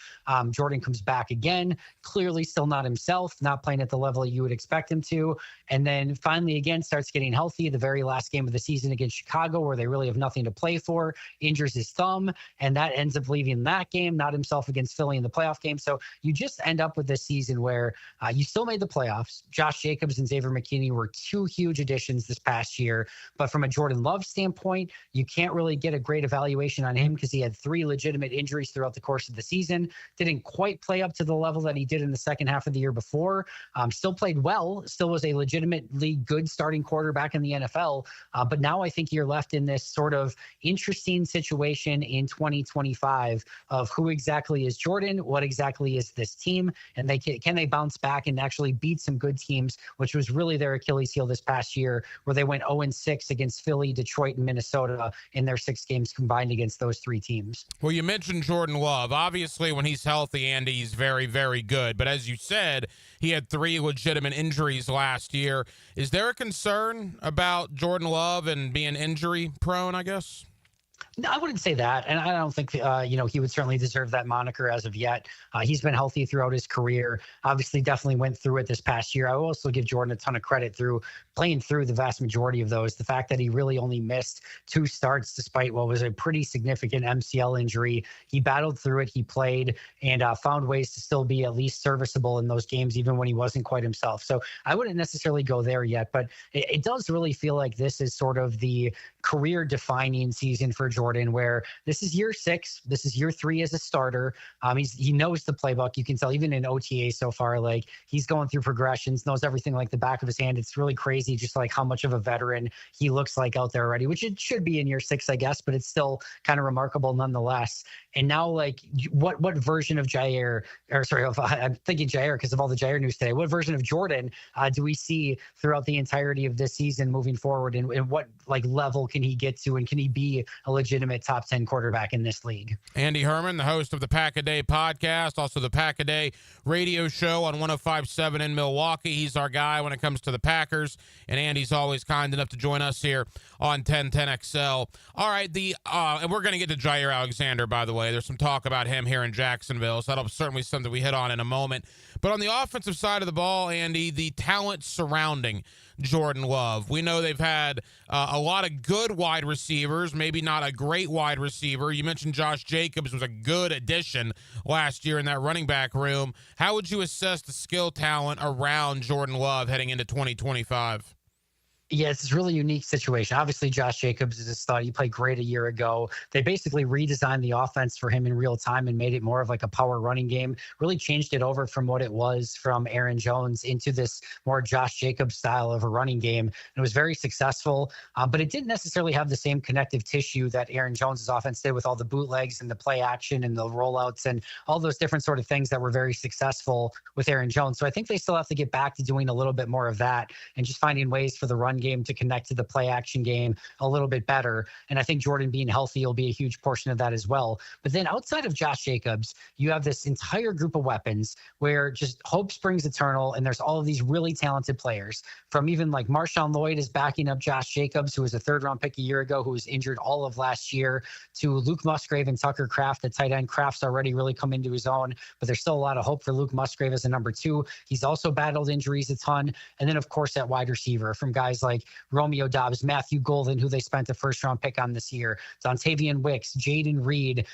Jordan comes back again, clearly still not himself, not playing at the level you would expect him to. And then finally again starts getting healthy the very last game of the season against Chicago, where they really have nothing to play for, injures his thumb, and that ends up leaving that game, not himself against Philly in the playoff game. So you just end up with this season where you still made the playoffs. Josh Jacobs and Xavier McKinney were 2 huge additions this past year. But from a Jordan Love standpoint, you can't really get a great evaluation on him because he had 3 legitimate injuries throughout the course of the season. Didn't quite play up to the level that he did in the second half of the year before. Still played well, still was a legitimately good starting quarterback in the NFL. But now I think you're left in this sort of interesting situation in 2025 of who exactly is Jordan, what exactly is this team, and can they bounce back and actually beat some good teams, which was really their Achilles heel this past year, where they went 0-6 against Philly, Detroit, and Minnesota in their 6 games combined against those 3 teams. Well, you mentioned Jordan Love. Obviously, when he's healthy, Andy, he's very, very good. But as you said, he had 3 legitimate injuries last year. Is there a concern about Jordan Love and being injury prone, I guess? No, I wouldn't say that. And I don't think, he would certainly deserve that moniker as of yet. He's been healthy throughout his career. Obviously, definitely went through it this past year. I will also give Jordan a ton of credit through playing through the vast majority of those. The fact that he really only missed 2 starts despite what was a pretty significant MCL injury. He battled through it. He played and found ways to still be at least serviceable in those games, even when he wasn't quite himself. So I wouldn't necessarily go there yet, but it does really feel like this is sort of the career-defining season for for Jordan, where this is year 6, this is year 3 as a starter. He knows the playbook. You can tell even in OTA so far, like he's going through progressions, knows everything like the back of his hand. It's really crazy, just like how much of a veteran he looks like out there already, which it should be in year 6, I guess, but it's still kind of remarkable nonetheless. And now, like, what version of Jair, or sorry, I'm thinking Jair because of all the Jair news today. What version of Jordan do we see throughout the entirety of this season moving forward, and what like level can he get to, and can he be a legitimate top 10 quarterback in this league? Andy Herman, the host of the Pack-A-Day podcast, also the Pack-A-Day radio show on 105.7 in Milwaukee. He's our guy when it comes to the Packers, and Andy's always kind enough to join us here on 1010XL. All right, and we're going to get to Jair Alexander, by the way. There's some talk about him here in Jacksonville, so that'll certainly be something we hit on in a moment. But on the offensive side of the ball, Andy, the talent surrounding Jordan Love. We know they've had a lot of good wide receivers, maybe not a great wide receiver. You mentioned Josh Jacobs was a good addition last year in that running back room. How would you assess the skill talent around Jordan Love heading into 2025? Yeah, it's a really unique situation. Obviously, Josh Jacobs is a stud. He played great a year ago. They basically redesigned the offense for him in real time and made it more of like a power running game, really changed it over from what it was from Aaron Jones into this more Josh Jacobs style of a running game. And it was very successful, but it didn't necessarily have the same connective tissue that Aaron Jones's offense did with all the bootlegs and the play action and the rollouts and all those different sort of things that were very successful with Aaron Jones. So I think they still have to get back to doing a little bit more of that and just finding ways for the run game to connect to the play action game a little bit better. And I think Jordan being healthy will be a huge portion of that as well. But then outside of Josh Jacobs, you have this entire group of weapons where just hope springs eternal. And there's all of these really talented players, from even like Marshawn Lloyd is backing up Josh Jacobs, who was a 3rd-round pick a year ago, who was injured all of last year, to Luke Musgrave and Tucker Kraft, the tight end. Kraft's already really come into his own, but there's still a lot of hope for Luke Musgrave as a number 2. He's also battled injuries a ton. And then, of course, at wide receiver, from guys like Romeo Dobbs, Matthew Golden, who they spent a 1st-round pick on this year, Dontavian Wicks, Jaden Reed,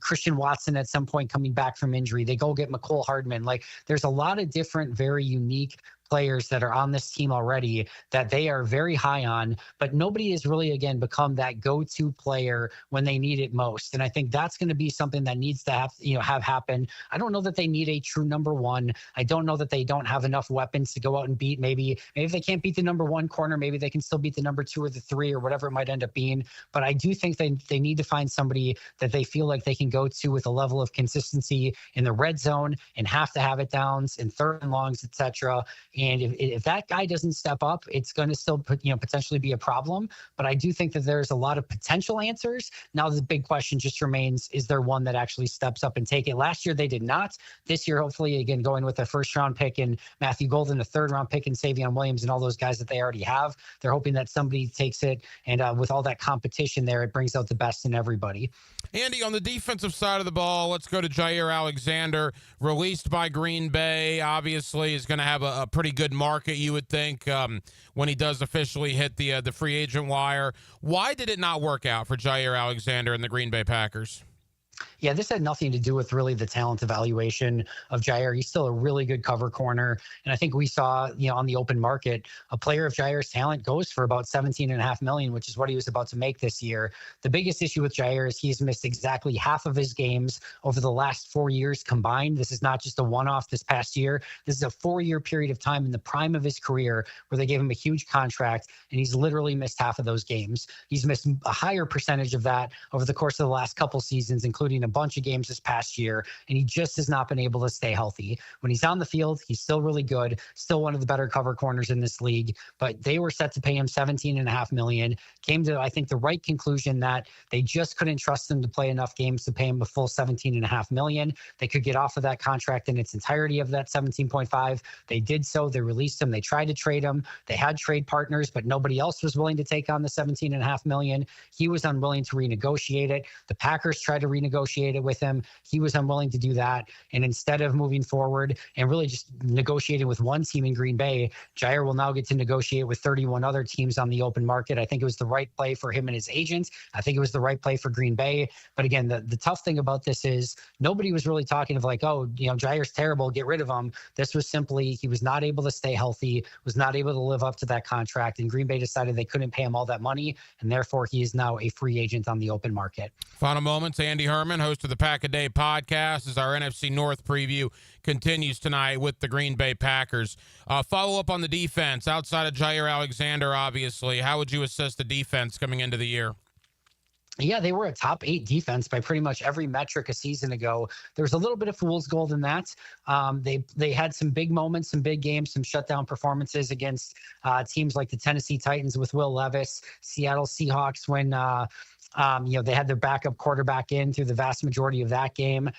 Christian Watson at some point coming back from injury. They go get McCole Hardman. Like, there's a lot of different, very unique players that are on this team already that they are very high on, but nobody has really, again, become that go-to player when they need it most. And I think that's going to be something that needs to have happen. I don't know that they need a true number 1. I don't know that they don't have enough weapons to go out and beat. Maybe if they can't beat the number 1 corner, maybe they can still beat the number 2 or the 3 or whatever it might end up being. But I do think they need to find somebody that they feel like they can go to with a level of consistency in the red zone and have to have it downs and 3rd and longs, etc. And if that guy doesn't step up, it's going to still potentially be a problem. But I do think that there's a lot of potential answers. Now the big question just remains, is there one that actually steps up and take it? Last year they did not. This year, hopefully, again, going with a 1st-round pick in Matthew Golden, a 3rd-round pick in Savion Williams, and all those guys that they already have, they're hoping that somebody takes it. And with all that competition there, it brings out the best in everybody. Andy, on the defensive side of the ball, let's go to Jair Alexander, released by Green Bay. Obviously, is going to have a pretty good market, you would think, when he does officially hit the free agent wire. Why did it not work out for Jair Alexander and the Green Bay Packers? Yeah, this had nothing to do with really the talent evaluation of Jair. He's still a really good cover corner. And I think we saw, on the open market, a player of Jair's talent goes for about $17.5 million, which is what he was about to make this year. The biggest issue with Jair is he's missed exactly half of his games over the last 4 years combined. This is not just a one-off this past year. This is a 4-year period of time in the prime of his career where they gave him a huge contract, and he's literally missed half of those games. He's missed a higher percentage of that over the course of the last couple seasons, including a bunch of games this past year, and he just has not been able to stay healthy. When he's on the field, he's still really good, still one of the better cover corners in this league, but they were set to pay him $17.5 million. Came to, I think, the right conclusion that they just couldn't trust him to play enough games to pay him the full $17.5 million. They could get off of that contract in its entirety of that 17.5. They did so. They released him. They tried to trade him. They had trade partners, but nobody else was willing to take on the $17.5 million. He was unwilling to renegotiate it. The Packers tried to renegotiate renegotiate it with him. He was unwilling to do that. And instead of moving forward and really just negotiating with one team in Green Bay, Jair will now get to negotiate with 31 other teams on the open market. I think it was the right play for him and his agent. I think it was the right play for Green Bay. But again, the tough thing about this is nobody was really talking of like, oh, Jair's terrible, get rid of him. This was simply he was not able to stay healthy, was not able to live up to that contract, and Green Bay decided they couldn't pay him all that money, and therefore he is now a free agent on the open market. Final moments. Andy Herman, host of the Pack-A-Day podcast, as our NFC North preview continues tonight with the Green Bay Packers. Follow up on the defense. Outside of Jair Alexander, obviously, how would you assess the defense coming into the year? Yeah, they were a top 8 defense by pretty much every metric a season ago. There was a little bit of fool's gold in that. They had some big moments, some big games, some shutdown performances against teams like the Tennessee Titans with Will Levis, Seattle Seahawks when they had their backup quarterback in through the vast majority of that game.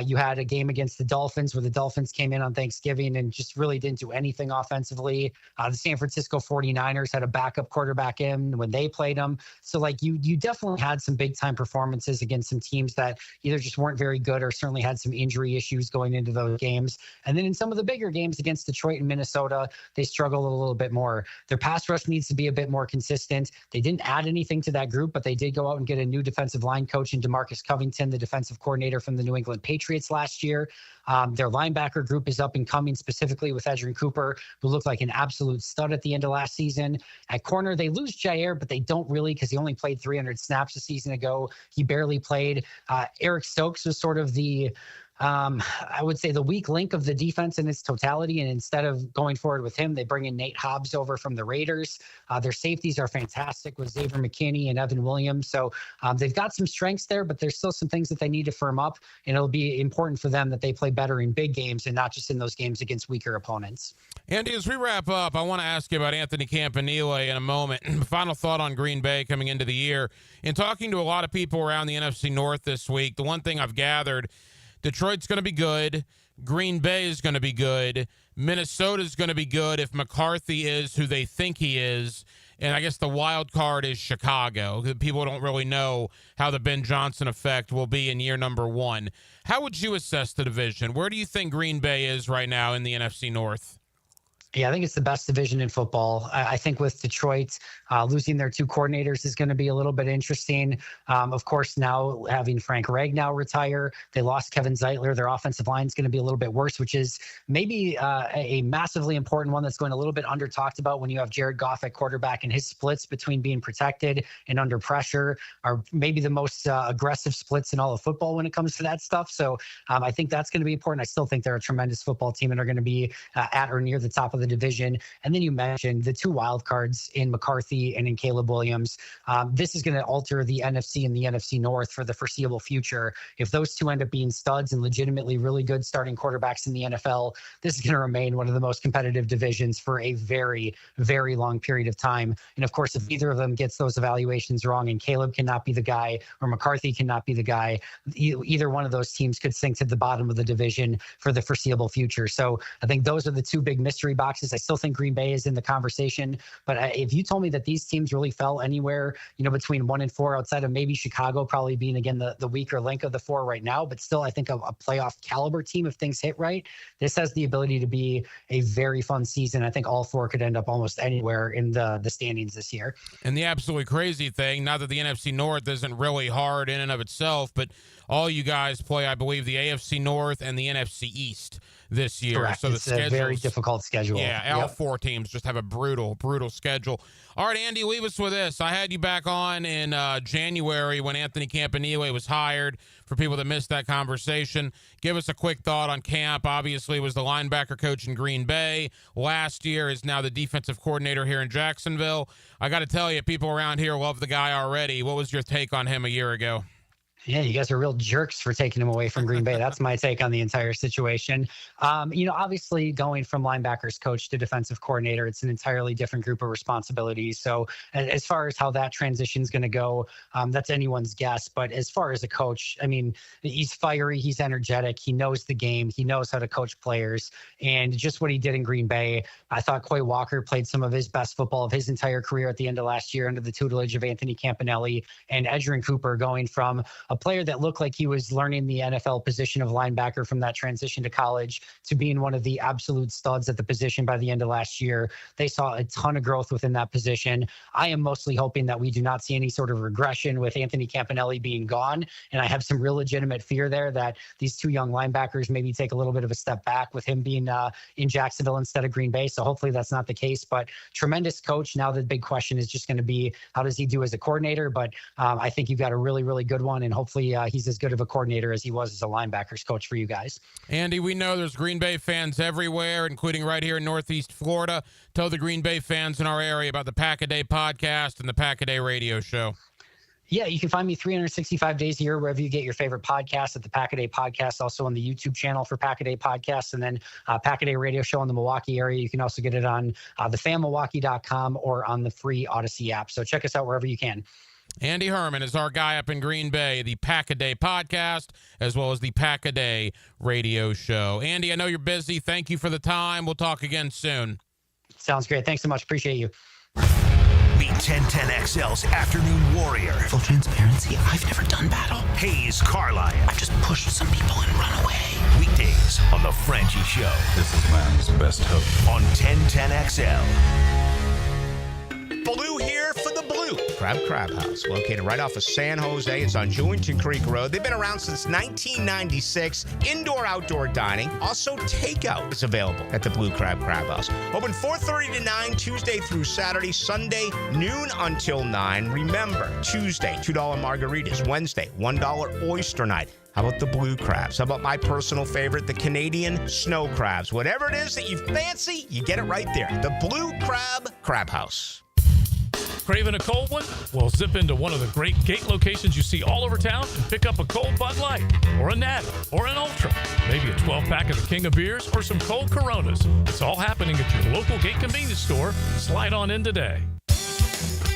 You had a game against the Dolphins where the Dolphins came in on Thanksgiving and just really didn't do anything offensively. The San Francisco 49ers had a backup quarterback in when they played them. So you definitely had some big time performances against some teams that either just weren't very good or certainly had some injury issues going into those games. And then in some of the bigger games against Detroit and Minnesota, they struggled a little bit more. Their pass rush needs to be a bit more consistent. They didn't add anything to that group, but they did go out and get a new defensive line coach in DeMarcus Covington, the defensive coordinator from the New England Patriots last year. Their linebacker group is up and coming, specifically with Edgerrin Cooper, who looked like an absolute stud at the end of last season. At corner, they lose Jair, but they don't really because he only played 300 snaps a season ago. He barely played. Eric Stokes was sort of the I would say the weak link of the defense in its totality. And instead of going forward with him, they bring in Nate Hobbs over from the Raiders. Their safeties are fantastic with Xavier McKinney and Evan Williams. So they've got some strengths there, but there's still some things that they need to firm up. And it'll be important for them that they play better in big games and not just in those games against weaker opponents. Andy, as we wrap up, I want to ask you about Anthony Campanile in a moment. Final thought on Green Bay coming into the year. In talking to a lot of people around the NFC North this week, the one thing I've gathered, Detroit's going to be good. Green Bay is going to be good. Minnesota's going to be good if McCarthy is who they think he is. And I guess the wild card is Chicago. People don't really know how the Ben Johnson effect will be in year number 1. How would you assess the division? Where do you think Green Bay is right now in the NFC North? Yeah, I think it's the best division in football. I think with Detroit, losing their 2 coordinators is going to be a little bit interesting. Of course, now having Frank Ragnow retire, they lost Kevin Zeitler. Their offensive line is going to be a little bit worse, which is maybe a massively important one that's going a little bit under talked about when you have Jared Goff at quarterback, and his splits between being protected and under pressure are maybe the most aggressive splits in all of football when it comes to that stuff. So I think that's going to be important. I still think they're a tremendous football team and are going to be at or near the top of the division. And then you mentioned the 2 wild cards in McCarthy and in Caleb Williams. This is going to alter the NFC and the NFC North for the foreseeable future. If those 2 end up being studs and legitimately really good starting quarterbacks in the NFL, this is going to remain one of the most competitive divisions for a very, very long period of time. And of course, if either of them gets those evaluations wrong and Caleb cannot be the guy or McCarthy cannot be the guy, either one of those teams could sink to the bottom of the division for the foreseeable future. So I think those are the 2 big mystery boxes. I still think Green Bay is in the conversation, but if you told me that these teams really fell anywhere, between 1 and 4, outside of maybe Chicago probably being again the weaker link of the 4 right now, but still I think a playoff caliber team if things hit right, this has the ability to be a very fun season. I think all 4 could end up almost anywhere in the standings this year. And the absolutely crazy thing, not that the NFC North isn't really hard in and of itself, but all you guys play, I believe, the AFC North and the NFC East this year. Correct. So it's a very difficult schedule. Yeah, all 4 teams just have a brutal schedule. All right, Andy, leave us with this. I had you back on in January when Anthony Campanile was hired. For people that missed that conversation, give us a quick thought on Camp. Obviously, was the linebacker coach in Green Bay last year, is now the defensive coordinator here in Jacksonville. I got to tell you, people around here love the guy already. What was your take on him a year ago? Yeah, you guys are real jerks for taking him away from Green Bay. That's my take on the entire situation. Obviously going from linebackers coach to defensive coordinator, it's an entirely different group of responsibilities. So as far as how that transition is going to go, that's anyone's guess. But as far as a coach, he's fiery, he's energetic, he knows the game, he knows how to coach players. And just what he did in Green Bay, I thought Quay Walker played some of his best football of his entire career at the end of last year under the tutelage of Anthony Campanile, and Edgerrin Cooper going from a player that looked like he was learning the NFL position of linebacker from that transition to college to being one of the absolute studs at the position by the end of last year. They saw a ton of growth within that position. I am mostly hoping that we do not see any sort of regression with Anthony Campanelli being gone. And I have some real legitimate fear there that these two young linebackers maybe take a little bit of a step back with him being in Jacksonville instead of Green Bay. So hopefully that's not the case, but tremendous coach. Now the big question is just going to be, how does he do as a coordinator? But I think you've got a really, really good one. And hopefully he's as good of a coordinator as he was as a linebackers coach for you guys. Andy, we know there's Green Bay fans everywhere, including right here in Northeast Florida. Tell the Green Bay fans in our area about the Pack-A-Day podcast and the Pack-A-Day radio show. Yeah, you can find me 365 days a year wherever you get your favorite podcasts at the Pack-A-Day podcast, also on the YouTube channel for Pack-A-Day podcasts, and then Pack-A-Day radio show in the Milwaukee area. You can also get it on thefanmilwaukee.com or on the free Odyssey app. So check us out wherever you can. Andy Herman is our guy up in Green Bay, the Pack-A-Day podcast, as well as the Pack-A-Day radio show. Andy, I know you're busy. Thank you for the time. We'll talk again soon. Sounds great. Thanks so much. Appreciate you. Meet 1010XL's Afternoon Warrior. Full transparency, I've never done battle. Hayes Carlisle. I've just pushed some people and run away. Weekdays on The Franchi Show. This is man's best hope. On 1010XL. Blue here for the Blue Crab House, located right off of San Jose. It's on Jewington Creek Road. They've been around since 1996. Indoor-outdoor dining. Also, takeout is available at the Blue Crab House. Open 4:30 to 9, Tuesday through Saturday. Sunday, noon until 9. Remember, Tuesday, $2 margaritas. Wednesday, $1 oyster night. How about the blue crabs? How about my personal favorite, the Canadian snow crabs? Whatever it is that you fancy, you get it right there. The Blue Crab House. Craving a cold one? Well, zip into one of the great gate locations you see all over town and pick up a cold Bud Light, or a Natty, or an Ultra. Maybe a 12-pack of the King of Beers, or some cold Coronas. It's all happening at your local gate convenience store. Slide on in today.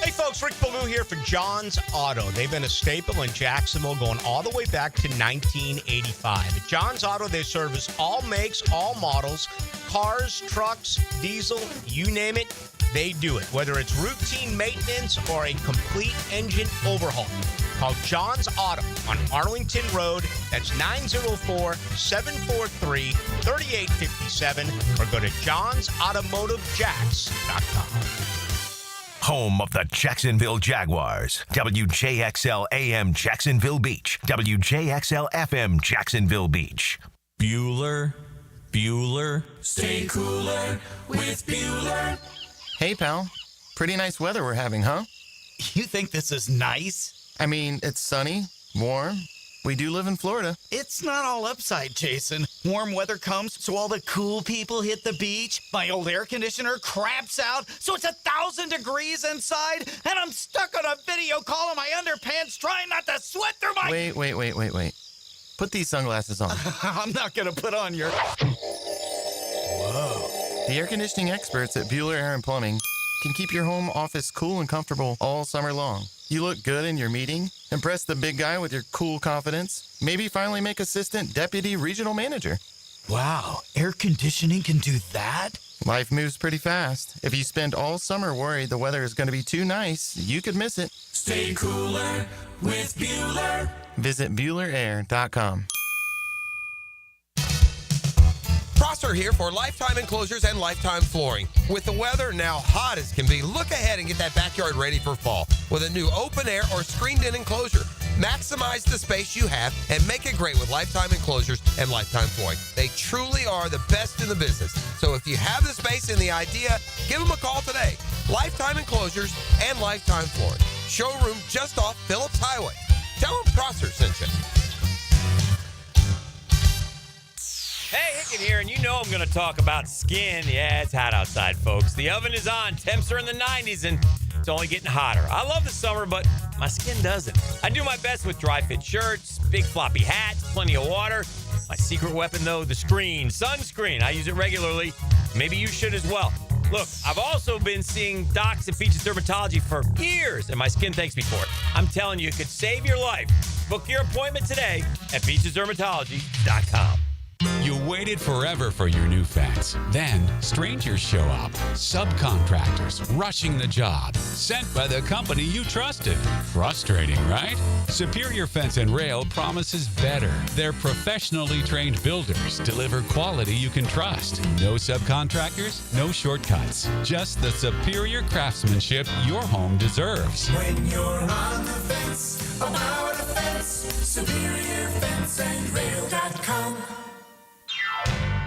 Hey folks, Rick Ballou here for John's Auto. They've been a staple in Jacksonville going all the way back to 1985. At John's Auto, they service all makes, all models, cars, trucks, diesel, you name it, they do it. Whether it's routine maintenance or a complete engine overhaul. Call John's Auto on Arlington Road. That's 904-743-3857 or go to johnsautomotivejacks.com. Home of the Jacksonville Jaguars. WJXL AM Jacksonville Beach. WJXL FM Jacksonville Beach. Bueller. Stay cooler with Bueller. Hey, pal. Pretty nice weather we're having, huh? You think this is nice? I mean, it's sunny, warm. We do live in Florida. It's not all upside, Jason. Warm weather comes, so all the cool people hit the beach. My old air conditioner craps out, so it's 1,000 degrees inside, and I'm stuck on a video call in my underpants trying not to sweat through my... Wait. Put these sunglasses on. I'm not going to put on your... Whoa. The air conditioning experts at Bueller Air and Plumbing can keep your home office cool and comfortable all summer long. You look good in your meeting, impress the big guy with your cool confidence, maybe finally make assistant deputy regional manager. Wow, air conditioning can do that? Life moves pretty fast. If you spend all summer worried the weather is going to be too nice, you could miss it. Stay cooler with Bueller. Visit BuellerAir.com. Prosser here for Lifetime Enclosures and Lifetime Flooring. With the weather now hot as can be, look ahead and get that backyard ready for fall with a new open air or screened-in enclosure. Maximize the space you have and make it great with Lifetime Enclosures and Lifetime Flooring. They truly are the best in the business. So if you have the space and the idea, give them a call today. Lifetime Enclosures and Lifetime Flooring. Showroom just off Phillips Highway. Tell them Prosser sent you. Hey, Hicken here, and you know I'm going to talk about skin. Yeah, it's hot outside, folks. The oven is on. Temps are in the 90s, and it's only getting hotter. I love the summer, but my skin doesn't. I do my best with dry-fit shirts, big floppy hats, plenty of water. My secret weapon, though, the sunscreen. I use it regularly. Maybe you should as well. Look, I've also been seeing docs at Peaches Dermatology for years, and my skin thanks me for it. I'm telling you, it could save your life. Book your appointment today at peachesdermatology.com. You waited forever for your new fence. Then strangers show up. Subcontractors rushing the job. Sent by the company you trusted. Frustrating, right? Superior Fence and Rail promises better. Their professionally trained builders deliver quality you can trust. No subcontractors, no shortcuts. Just the superior craftsmanship your home deserves. When you're on the fence, about a fence, SuperiorFenceandRail.com.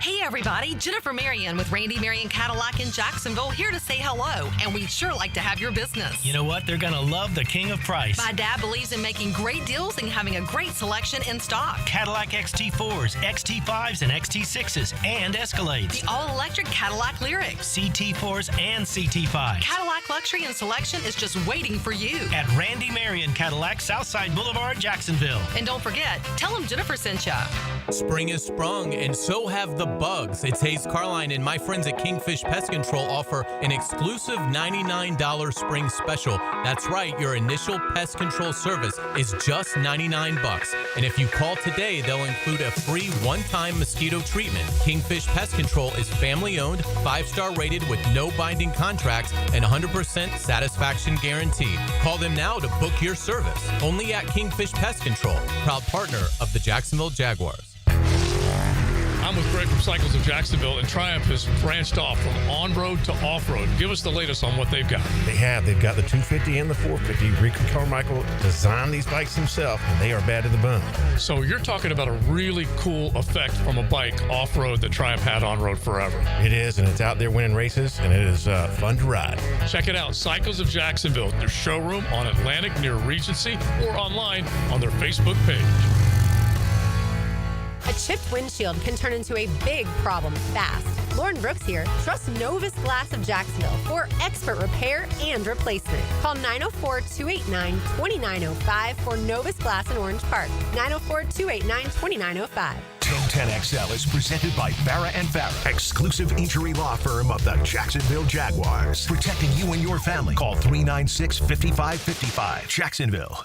Hey everybody, Jennifer Marion with Randy Marion Cadillac in Jacksonville here to say hello, and we'd sure like to have your business. You know what? They're going to love the king of price. My dad believes in making great deals and having a great selection in stock. Cadillac XT4s, XT5s, and XT6s, and Escalades. The all-electric Cadillac Lyriq. CT4s and CT5s. Cadillac luxury and selection is just waiting for you. At Randy Marion Cadillac, Southside Boulevard, Jacksonville. And don't forget, tell them Jennifer sent ya. Spring is sprung, and so have the bugs. It's Hayes Carline and my friends at Kingfish Pest Control offer an exclusive $99 spring special. That's right, your initial pest control service is just $99. And if you call today, they'll include a free one-time mosquito treatment. Kingfish Pest Control is family-owned, 5-star rated with no binding contracts and 100% satisfaction guarantee. Call them now to book your service. Only at Kingfish Pest Control, proud partner of the Jacksonville Jaguars. I'm with Greg from Cycles of Jacksonville, and Triumph has branched off from on-road to off-road. Give us the latest on what they've got. They've got the 250 and the 450. Rick Carmichael designed these bikes himself, and they are bad to the bone. So you're talking about a really cool effect from a bike off-road that Triumph had on-road forever. It is, and it's out there winning races, and it is fun to ride. Check it out, Cycles of Jacksonville, their showroom on Atlantic near Regency, or online on their Facebook page. A chipped windshield can turn into a big problem fast. Lauren Brooks here. Trust Novus Glass of Jacksonville for expert repair and replacement. Call 904-289-2905 for Novus Glass in Orange Park. 904-289-2905. 1010XL is presented by Farah and Farah, exclusive injury law firm of the Jacksonville Jaguars. Protecting you and your family. Call 396-5555. Jacksonville.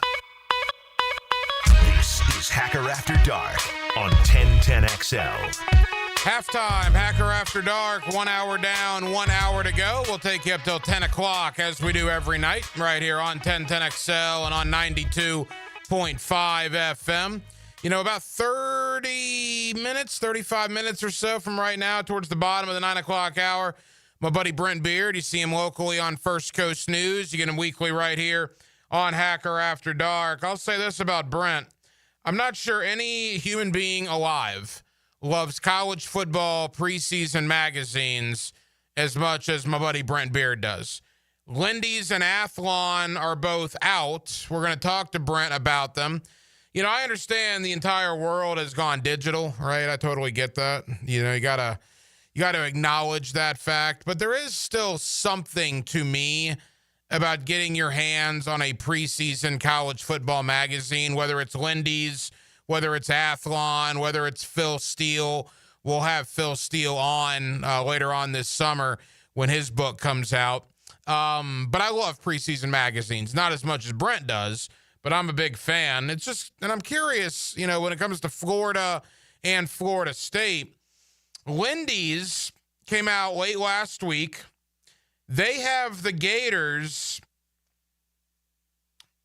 This is Hacker After Dark on 1010XL. Halftime, Hacker After Dark, 1 hour down, 1 hour to go. We'll take you up till 10 o'clock as we do every night right here on 1010XL and on 92.5 FM. You know, about 35 minutes or so from right now towards the bottom of the 9 o'clock hour, my buddy Brent Beard, you see him locally on First Coast News. You get him weekly right here on Hacker After Dark. I'll say this about Brent. I'm not sure any human being alive loves college football preseason magazines as much as my buddy Brent Beard does. Lindy's and Athlon are both out. We're going to talk to Brent about them. You know, I understand the entire world has gone digital, right? I totally get that. You know, you gotta acknowledge that fact. But there is still something to me about getting your hands on a preseason college football magazine, whether it's Lindy's, whether it's Athlon, whether it's Phil Steele. We'll have Phil Steele on later on this summer when his book comes out. But I love preseason magazines, not as much as Brent does, but I'm a big fan. It's just, and I'm curious, you know, when it comes to Florida and Florida State, Lindy's came out late last week. They have the Gators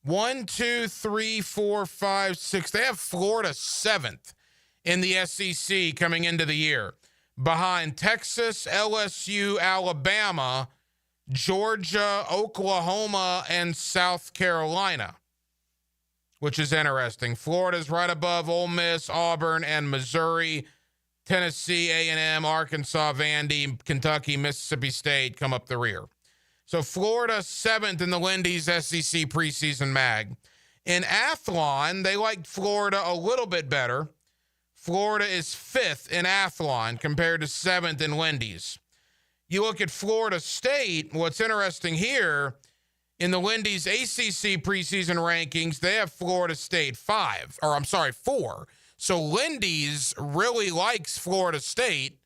1, 2, 3, 4, 5, 6. They have Florida 7th in the SEC coming into the year, behind Texas, LSU, Alabama, Georgia, Oklahoma, and South Carolina, which is interesting. Florida's right above Ole Miss, Auburn, and Missouri. Tennessee, A&M, Arkansas, Vandy, Kentucky, Mississippi State come up the rear. So Florida 7th in the Lindy's SEC preseason mag. In Athlon, they liked Florida a little bit better. Florida is 5th in Athlon compared to 7th in Lindy's. You look at Florida State, what's interesting here, in the Lindy's ACC preseason rankings, they have Florida State 4. So Lindy's really likes Florida State.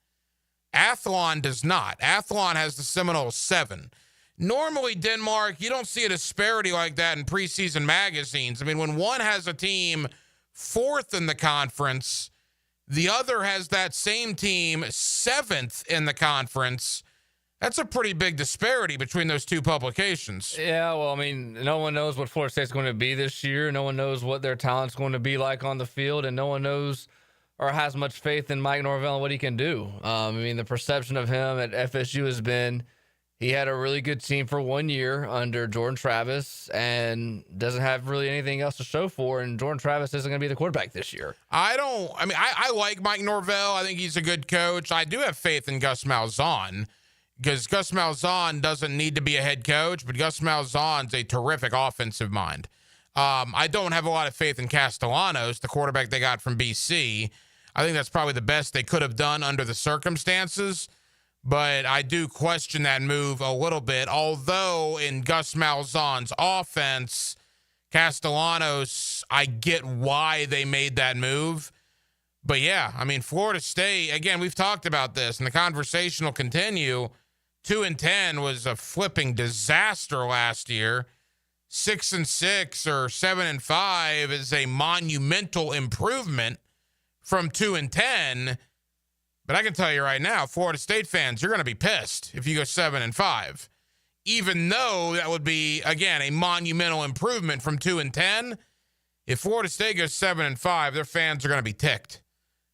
Athlon does not. Athlon has the Seminoles 7. Normally, Denmark, you don't see a disparity like that in preseason magazines. I mean, when one has a team 4th in the conference, The other has that same team 7th in the conference. That's a pretty big disparity between those two publications. Yeah, well, I mean, no one knows what Florida State's going to be this year. No one knows what their talent's going to be like on the field, and no one knows or has much faith in Mike Norvell and what he can do. I mean, the perception of him at FSU has been he had a really good team for 1 year under Jordan Travis and doesn't have really anything else to show for, and Jordan Travis isn't going to be the quarterback this year. I like Mike Norvell. I think he's a good coach. I do have faith in Gus Malzahn because Gus Malzahn doesn't need to be a head coach, but Gus Malzahn's a terrific offensive mind. I don't have a lot of faith in Castellanos, the quarterback they got from BC. I think that's probably the best they could have done under the circumstances, but I do question that move a little bit. Although in Gus Malzahn's offense, Castellanos, I get why they made that move. But yeah, I mean, Florida State, again, we've talked about this, and the conversation will continue. 2-10 was a flipping disaster last year. 6-6 or 7-5 is a monumental improvement from 2-10. But I can tell you right now, Florida State fans, you're going to be pissed if you go 7-5. Even though that would be, again, a monumental improvement from 2-10. If Florida State goes 7-5, their fans are going to be ticked.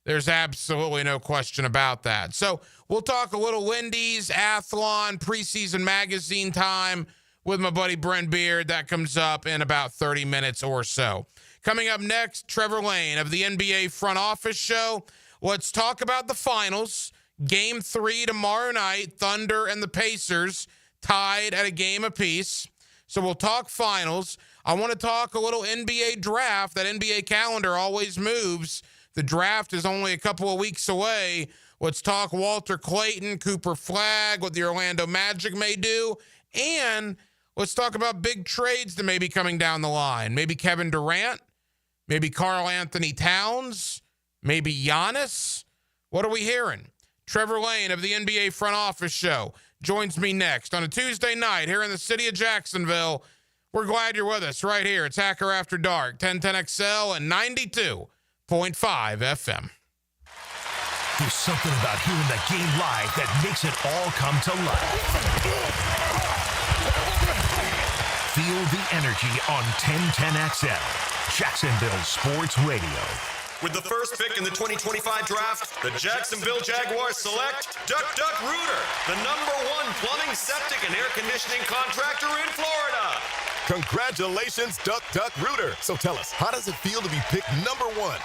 There's absolutely no question about that. So we'll talk a little Wendy's, Athlon, preseason magazine time with my buddy Brent Beard. That comes up in about 30 minutes or so. Coming up next, Trevor Lane of the NBA Front Office Show. Let's talk about the finals. Game 3 tomorrow night. Thunder and the Pacers tied at a game apiece. So we'll talk finals. I want to talk a little NBA draft. That NBA calendar always moves. The draft is only a couple of weeks away. Let's talk Walter Clayton, Cooper Flagg, what the Orlando Magic may do. And let's talk about big trades that may be coming down the line. Maybe Kevin Durant. Maybe Karl Anthony Towns. Maybe Giannis. What are we hearing? Trevor Lane of the NBA Front Office Show joins me next on a Tuesday night here in the city of Jacksonville. We're glad you're with us right here. It's Hacker After Dark, 1010XL and 92.5 FM. There's something about hearing the game live that makes it all come to life. Feel the energy on 1010XL, Jacksonville Sports Radio. With the first pick in the 2025 draft, the Jacksonville Jaguars select Duck Duck Rooter, the #1 plumbing, septic, and air conditioning contractor in Florida. Congratulations, Duck Duck Rooter. So tell us, how does it feel to be picked #1?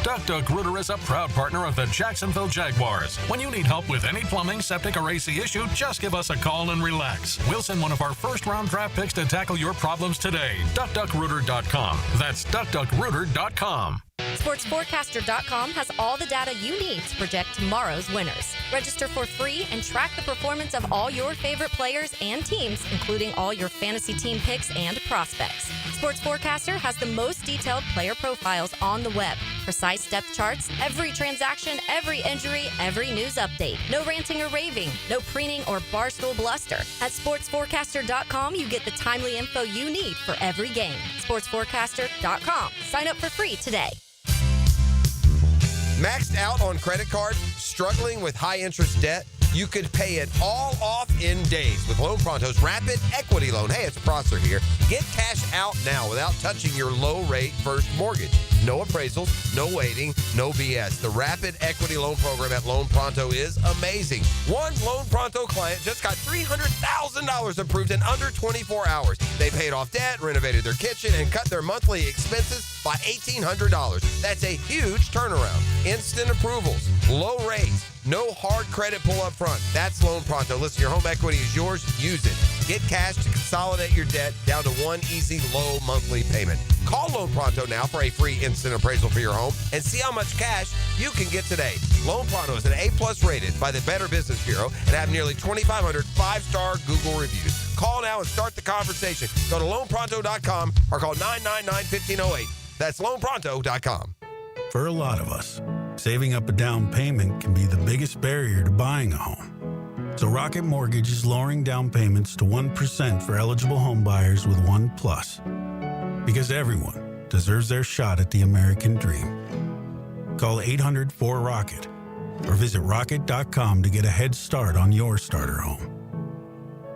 Duck Duck Rooter is a proud partner of the Jacksonville Jaguars. When you need help with any plumbing, septic, or AC issue, just give us a call and relax. We'll send one of our first-round draft picks to tackle your problems today. DuckDuckRooter.com. That's DuckDuckRooter.com. SportsForecaster.com has all the data you need to project tomorrow's winners. Register for free and track the performance of all your favorite players and teams, including all your fantasy team picks and prospects. Sports Forecaster has the most detailed player profiles on the web, precise depth charts, every transaction, every injury, every news update. No ranting or raving, no preening or barstool bluster. At SportsForecaster.com, you get the timely info you need for every game. SportsForecaster.com. Sign up for free today. Maxed out on credit card, struggling with high interest debt? You could pay it all off in days with Loan Pronto's Rapid Equity Loan. Hey, it's Prosser here. Get cash out now without touching your low-rate first mortgage. No appraisals, no waiting, no BS. The Rapid Equity Loan Program at Loan Pronto is amazing. One Loan Pronto client just got $300,000 approved in under 24 hours. They paid off debt, renovated their kitchen, and cut their monthly expenses by $1,800. That's a huge turnaround. Instant approvals, low rates, no hard credit pull up front. That's Loan Pronto. Listen, your home equity is yours. Use it. Get cash to consolidate your debt down to one easy, low monthly payment. Call Loan Pronto now for a free instant appraisal for your home and see how much cash you can get today. Loan Pronto is an A+ rated by the Better Business Bureau and have nearly 2,500 5-star Google reviews. Call now and start the conversation. Go to loanpronto.com or call 999-1508. That's loanpronto.com. For a lot of us, saving up a down payment can be the biggest barrier to buying a home. So Rocket Mortgage is lowering down payments to 1% for eligible home buyers with OnePlus. Because everyone deserves their shot at the American dream. call 800-4ROCKET or visit rocket.com to get a head start on your starter home.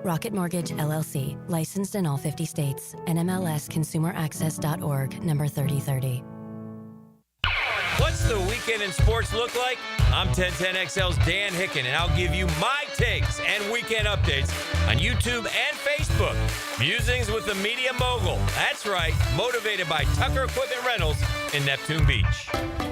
Rocket Mortgage, LLC, licensed in all 50 states, NMLSconsumeraccess.org, number 3030. What's the weekend in sports look like? I'm 1010XL's Dan Hicken, and I'll give you my takes and weekend updates on YouTube and Facebook. Musings with the media mogul. That's right, motivated by Tucker Equipment Rentals in Neptune Beach.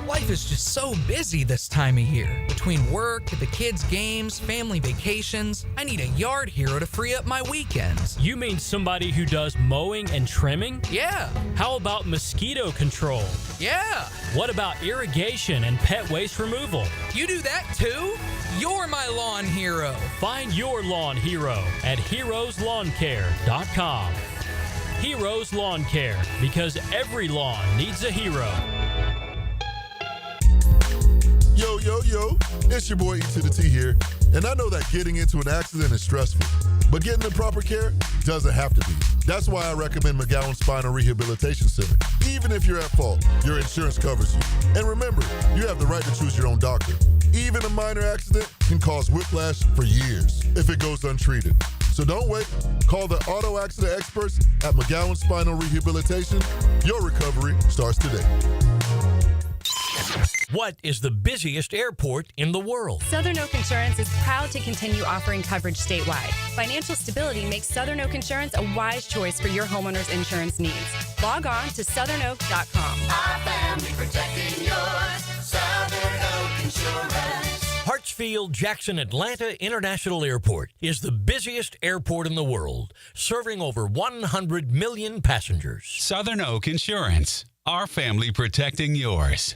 Life is just so busy this time of year. Between work, the kids' games, family vacations, I need a yard hero to free up my weekends. You mean somebody who does mowing and trimming? Yeah. How about mosquito control? Yeah. What about irrigation and pet waste removal? You do that too? You're my lawn hero. Find your lawn hero at heroeslawncare.com. Heroes Lawn Care, because every lawn needs a hero. Yo, it's your boy E to the T here, and I know that getting into an accident is stressful, but getting the proper care doesn't have to be. That's why I recommend McGowan Spinal Rehabilitation Center. Even if you're at fault, your insurance covers you. And remember, you have the right to choose your own doctor. Even a minor accident can cause whiplash for years if it goes untreated. So don't wait. Call the auto accident experts at McGowan Spinal Rehabilitation. Your recovery starts today. What is the busiest airport in the world? Southern Oak Insurance is proud to continue offering coverage statewide. Financial stability makes Southern Oak Insurance a wise choice for your homeowner's insurance needs. Log on to southernoak.com. Our family protecting yours. Southern Oak Insurance. Hartsfield Jackson Atlanta International Airport is the busiest airport in the world, serving over 100 million passengers. Southern Oak Insurance. Our family protecting yours.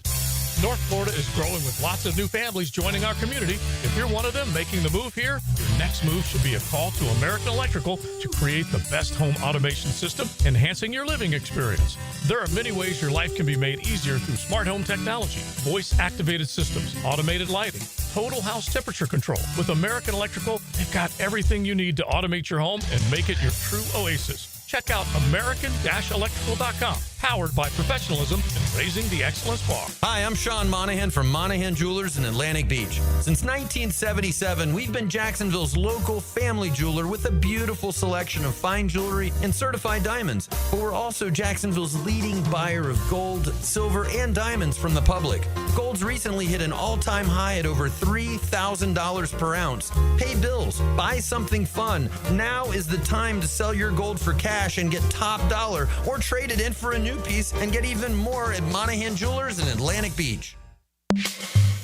North Florida is growing with lots of new families joining our community. If you're one of them making the move here, your next move should be a call to American Electrical to create the best home automation system, enhancing your living experience. There are many ways your life can be made easier through smart home technology, voice-activated systems, automated lighting, total house temperature control. With American Electrical, they've got everything you need to automate your home and make it your true oasis. Check out American-Electrical.com, powered by professionalism and raising the excellence bar. Hi, I'm Sean Monahan from Monahan Jewelers in Atlantic Beach. Since 1977, we've been Jacksonville's local family jeweler with a beautiful selection of fine jewelry and certified diamonds. But we're also Jacksonville's leading buyer of gold, silver, and diamonds from the public. Gold's recently hit an all-time high at over $3,000 per ounce. Pay bills, buy something fun. Now is the time to sell your gold for cash and get top dollar, or trade it in for a new piece and get even more at Monahan Jewelers in Atlantic Beach.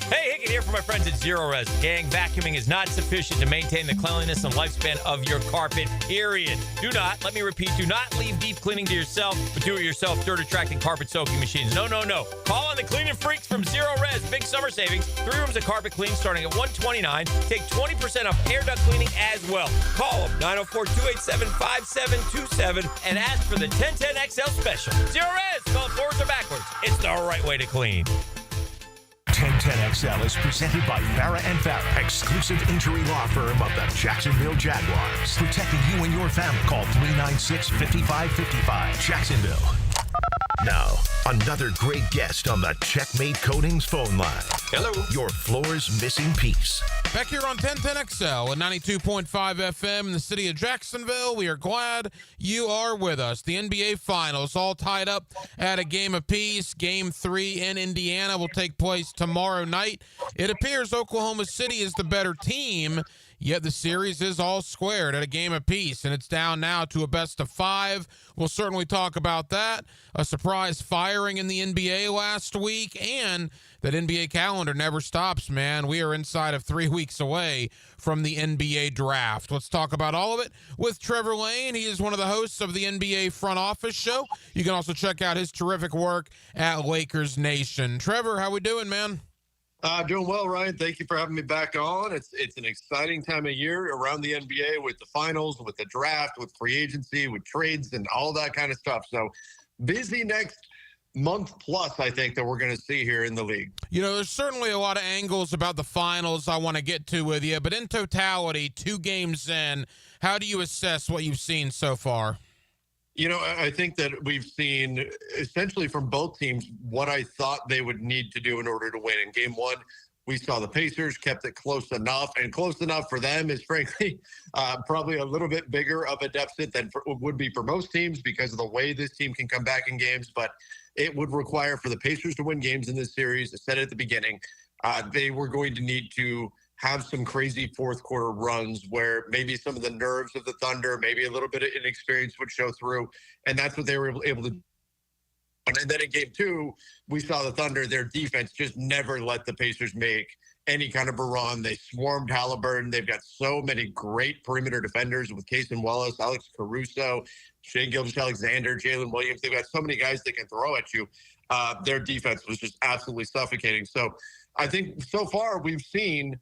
Hey, Hickett here for my friends at Zero Res. Gang, vacuuming is not sufficient to maintain the cleanliness and lifespan of your carpet, period. Do not, let me repeat, do not leave deep cleaning to yourself, but do it yourself dirt attracting carpet soaking machines. No. Call on the cleaning freaks from Zero Res. Big summer savings. 3 rooms of carpet clean starting at $129. Take 20% off air duct cleaning as well. Call them, 904-287-5727, and ask for the 1010XL special. Zero Res, call it forwards or backwards. It's the right way to clean. 1010XL is presented by Farah and Farah, exclusive injury law firm of the Jacksonville Jaguars. Protecting you and your family. Call 396-5555. Jacksonville. Now, another great guest on the Checkmate Coatings phone line. Hello. Your floor's missing piece. Back here on 1010XL at 92.5 FM in the city of Jacksonville. We are glad you are with us. The NBA Finals all tied up at a game apiece. Game 3 in Indiana will take place tomorrow night. It appears Oklahoma City is the better team, yet the series is all squared at a game apiece, and it's down now to a best-of-5. We'll certainly talk about that. A surprise firing in the NBA last week, and that NBA calendar never stops, man. We are inside of 3 weeks away from the NBA draft. Let's talk about all of it with Trevor Lane. He is one of the hosts of the NBA Front Office Show. You can also check out his terrific work at Lakers Nation. Trevor, how we doing, man? Doing well, Ryan. Thank you for having me back on. It's an exciting time of year around the NBA with the finals, with the draft, with free agency, with trades, and all that kind of stuff. So busy next month plus, I think, that we're going to see here in the league. You know, there's certainly a lot of angles about the finals I want to get to with you, but in totality, 2 games in, how do you assess what you've seen so far? I think that we've seen essentially from both teams what I thought they would need to do in order to win. In game one, we saw the Pacers kept it close enough, and close enough for them is frankly probably a little bit bigger of a deficit than would be for most teams because of the way this team can come back in games. But it would require for the Pacers to win games in this series. I said it at the beginning, they were going to need to have some crazy fourth quarter runs where maybe some of the nerves of the Thunder, maybe a little bit of inexperience would show through. And that's what they were able to do. And then in game two, we saw the Thunder, their defense just never let the Pacers make any kind of a run. They swarmed Halliburton. They've got so many great perimeter defenders with Cason Wallace, Alex Caruso, Shai Gilgeous-Alexander, Jalen Williams. They've got so many guys they can throw at you. Their defense was just absolutely suffocating. So I think so far we've seen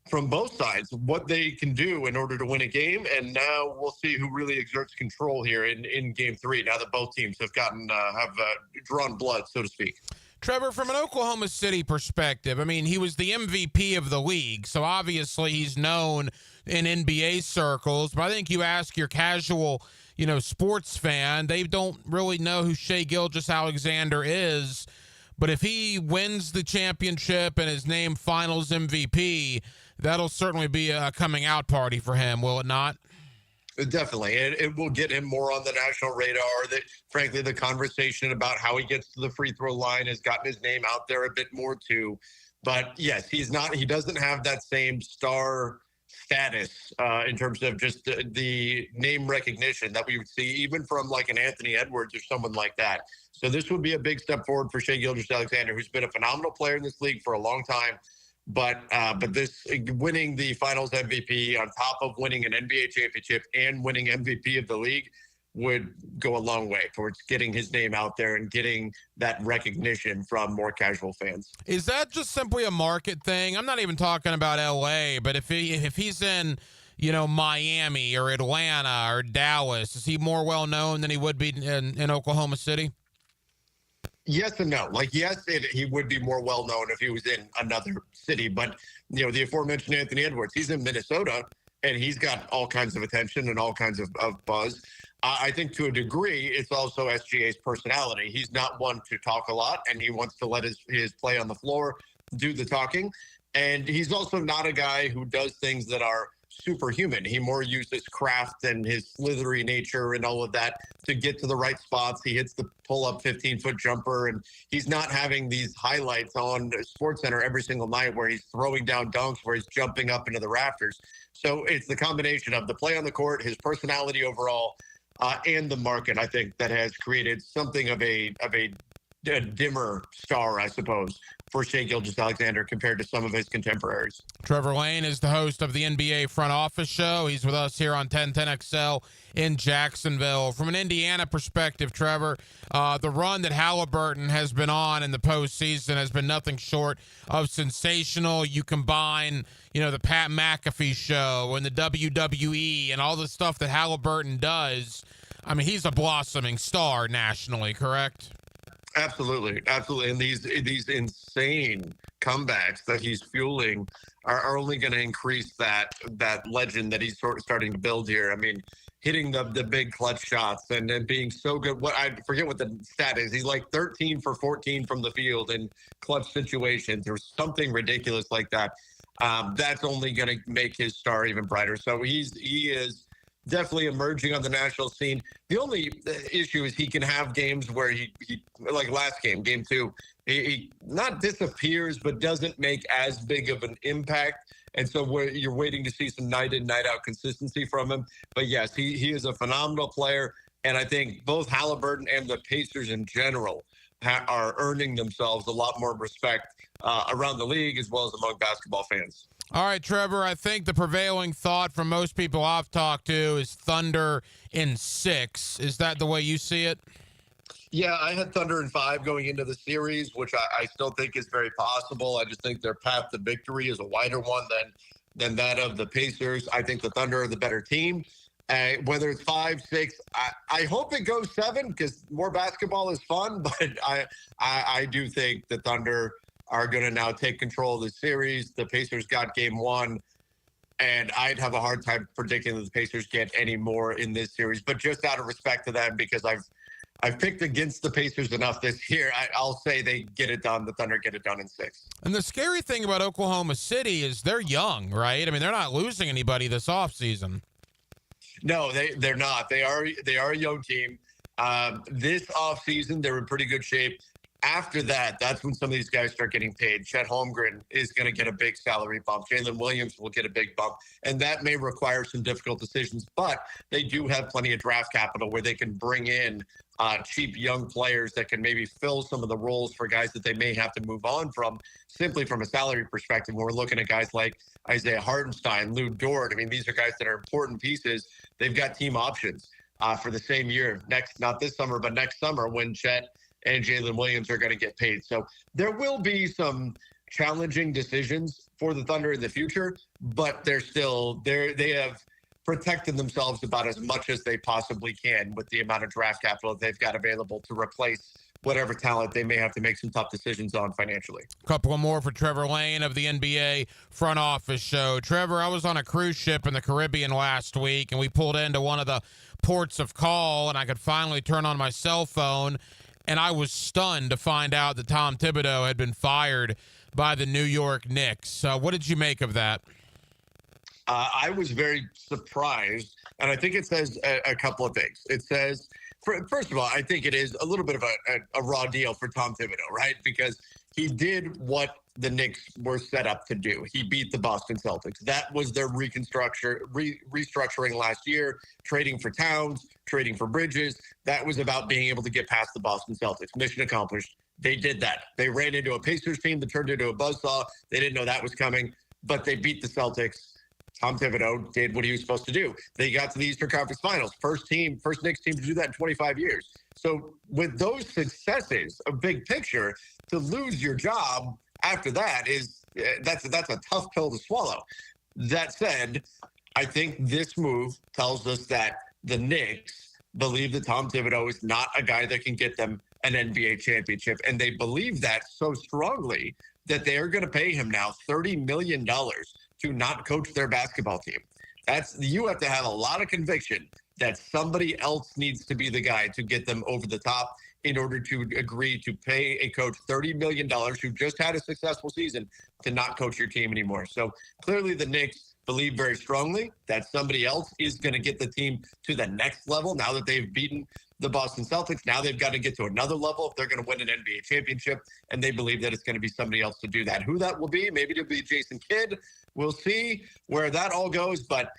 from both sides what they can do in order to win a game. And now we'll see who really exerts control here in game three, now that both teams have drawn blood, so to speak. Trevor, from an Oklahoma City perspective, I mean, he was the MVP of the league, so obviously he's known in NBA circles. But I think you ask your casual, sports fan, they don't really know who Shai Gilgeous-Alexander is. But if he wins the championship and is named Finals MVP, that'll certainly be a coming out party for him, will it not? Definitely. It will get him more on the national radar. That, frankly, the conversation about how he gets to the free throw line has gotten his name out there a bit more too. But yes, he doesn't have that same star status in terms of just the name recognition that we would see even from like an Anthony Edwards or someone like that. So this would be a big step forward for Shai Gilgeous-Alexander, who's been a phenomenal player in this league for a long time. But this winning the Finals MVP on top of winning an NBA championship and winning MVP of the league would go a long way towards getting his name out there and getting that recognition from more casual fans. Is that just simply a market thing? I'm not even talking about LA, but if he's in, Miami or Atlanta or Dallas, is he more well known than he would be in Oklahoma City? Yes and no. Yes, he would be more well-known if he was in another city. But, the aforementioned Anthony Edwards, he's in Minnesota, and he's got all kinds of attention and all kinds of buzz. I think to a degree, it's also SGA's personality. He's not one to talk a lot, and he wants to let his play on the floor do the talking. And he's also not a guy who does things that are superhuman. He more uses craft and his slithery nature and all of that to get to the right spots. He hits the pull-up 15-foot jumper, and he's not having these highlights on SportsCenter every single night where he's throwing down dunks, where he's jumping up into the rafters. So it's the combination of the play on the court, his personality overall, and the market, I think, that has created something of a dimmer star, I suppose, for Shai Gilgeous-Alexander compared to some of his contemporaries. Trevor Lane is the host of the NBA Front Office Show. He's with us here on 1010XL in Jacksonville. From an Indiana perspective, Trevor, the run that Halliburton has been on in the postseason has been nothing short of sensational. You combine, the Pat McAfee show and the WWE and all the stuff that Halliburton does. I mean, he's a blossoming star nationally, correct? Absolutely. And these insane comebacks that he's fueling are only going to increase that legend that he's sort of starting to build here. I mean, hitting the big clutch shots and then being so good. I forget what the stat is. He's like 13 for 14 from the field in clutch situations or something ridiculous like that. That's only going to make his star even brighter. So he is definitely emerging on the national scene. The only issue is he can have games where he like last game 2, he not disappears, but doesn't make as big of an impact. And so you're waiting to see some night in, night out consistency from him. But yes, he is a phenomenal player. And I think both Halliburton and the Pacers in general are earning themselves a lot more respect around the league as well as among basketball fans. All right, Trevor, I think the prevailing thought from most people I've talked to is Thunder in 6. Is that the way you see it? Yeah, I had Thunder in 5 going into the series, which I still think is very possible. I just think their path to victory is a wider one than that of the Pacers. I think the Thunder are the better team. Whether it's 5, 6, I hope it goes 7 because more basketball is fun. But I do think the Thunder are going to now take control of the series. The Pacers got game 1. And I'd have a hard time predicting that the Pacers get any more in this series. But just out of respect to them, because I've picked against the Pacers enough this year, I'll say they get it done. The Thunder get it done in 6. And the scary thing about Oklahoma City is they're young, right? I mean, they're not losing anybody this offseason. No, they're not. They are a young team. This offseason, they're in pretty good shape. After that, that's when some of these guys start getting paid. Chet Holmgren is going to get a big salary bump. Jalen Williams will get a big bump. And that may require some difficult decisions, but they do have plenty of draft capital where they can bring in cheap young players that can maybe fill some of the roles for guys that they may have to move on from, simply from a salary perspective. When we're looking at guys like Isaiah Hartenstein, Lou Dort, I mean, these are guys that are important pieces. They've got team options for the same year, not this summer, but next summer when Chet and Jalen Williams are going to get paid. So there will be some challenging decisions for the Thunder in the future, but they have protected themselves about as much as they possibly can with the amount of draft capital they've got available to replace whatever talent they may have to make some tough decisions on financially. A couple of more for Trevor Lane of the NBA Front Office Show. Trevor, I was on a cruise ship in the Caribbean last week, and we pulled into one of the ports of call, and I could finally turn on my cell phone, and I was stunned to find out that Tom Thibodeau had been fired by the New York Knicks. What did you make of that? I was very surprised, and I think it says a couple of things. It says, first of all, I think it is a little bit of a raw deal for Tom Thibodeau, right? Because he did what the Knicks were set up to do. He beat the Boston Celtics. That was their restructuring last year, trading for Towns, trading for Bridges. That was about being able to get past the Boston Celtics. Mission accomplished. They did that. They ran into a Pacers team that turned into a buzzsaw. They didn't know that was coming, but they beat the Celtics. Tom Thibodeau did what he was supposed to do. They got to the Eastern Conference Finals. First Knicks team to do that in 25 years. So with those successes, a big picture, to lose your job after that that's a tough pill to swallow. That said, I think this move tells us that the Knicks believe that Tom Thibodeau is not a guy that can get them an NBA championship. And they believe that so strongly that they are going to pay him now $30 million to not coach their basketball team. You have to have a lot of conviction that somebody else needs to be the guy to get them over the top in order to agree to pay a coach $30 million who just had a successful season to not coach your team anymore. So clearly the Knicks believe very strongly that somebody else is going to get the team to the next level now that they've beaten the Boston Celtics. Now they've got to get to another level if they're going to win an NBA championship, and they believe that it's going to be somebody else to do that. Who that will be, maybe it'll be Jason Kidd. We'll see where that all goes, but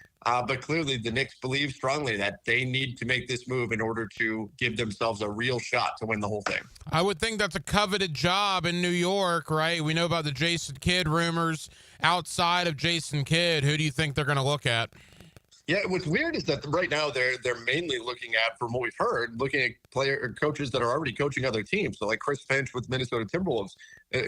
clearly the Knicks believe strongly that they need to make this move in order to give themselves a real shot to win the whole thing. I would think that's a coveted job in New York, right? We know about the Jason Kidd rumors. Outside of Jason Kidd, who do you think they're going to look at? Yeah, what's weird is that right now they're mainly looking at, from what we've heard, looking at coaches that are already coaching other teams. So like Chris Finch with Minnesota Timberwolves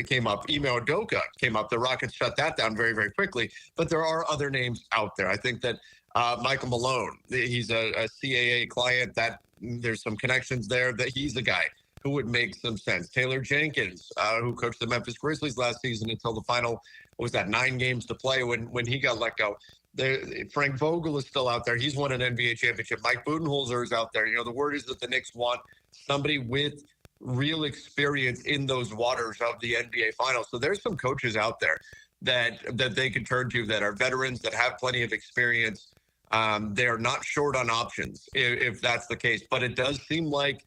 came up. Ime Udoka came up. The Rockets shut that down very, very quickly. But there are other names out there. I think that Michael Malone, he's a CAA client. That there's some connections there. That he's the guy who would make some sense. Taylor Jenkins, who coached the Memphis Grizzlies last season until the final, 9 games to play when he got let go. Frank Vogel is still out there. He's won an NBA championship. Mike Budenholzer is out there. The word is that the Knicks want somebody with real experience in those waters of the NBA Finals. So there's some coaches out there that they can turn to that are veterans, that have plenty of experience. They're not short on options if that's the case. But it does seem like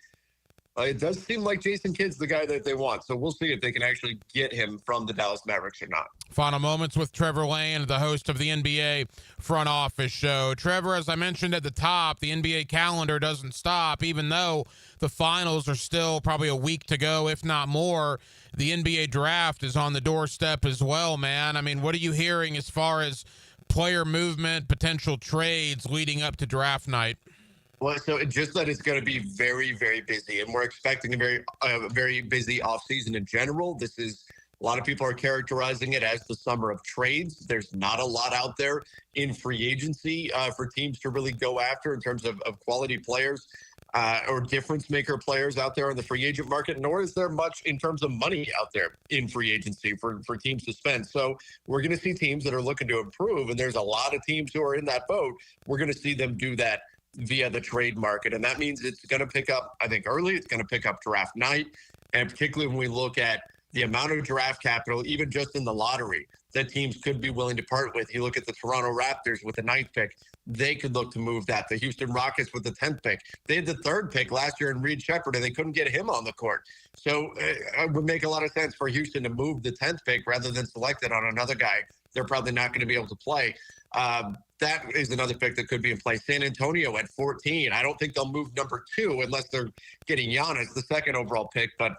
Jason Kidd's the guy that they want. So we'll see if they can actually get him from the Dallas Mavericks or not. Final moments with Trevor Lane, the host of the NBA Front Office Show. Trevor, as I mentioned at the top, the NBA calendar doesn't stop, even though the finals are still probably a week to go, if not more. The NBA draft is on the doorstep as well, man. I mean, what are you hearing as far as player movement, potential trades leading up to draft night? Well, so just that it's going to be very, very busy, and we're expecting a very busy offseason in general. A lot of people are characterizing it as the summer of trades. There's not a lot out there in free agency for teams to really go after in terms of quality players. or difference maker players out there in the free agent market, nor is there much in terms of money out there in free agency for teams to spend. So we're going to see teams that are looking to improve, and there's a lot of teams who are in that boat. We're going to see them do that via the trade market. And that means it's going to pick up, I think, early. It's going to pick up draft night. And particularly when we look at the amount of draft capital, even just in the lottery, that teams could be willing to part with. You look at the Toronto Raptors with the 9th pick. They could look to move that. The Houston Rockets with the 10th pick. They had the 3rd pick last year in Reed Shepherd, and they couldn't get him on the court. So it would make a lot of sense for Houston to move the 10th pick rather than select it on another guy they're probably not going to be able to play. That is another pick that could be in play. San Antonio at 14. I don't think they'll move number 2 unless they're getting Giannis, the 2nd overall pick. But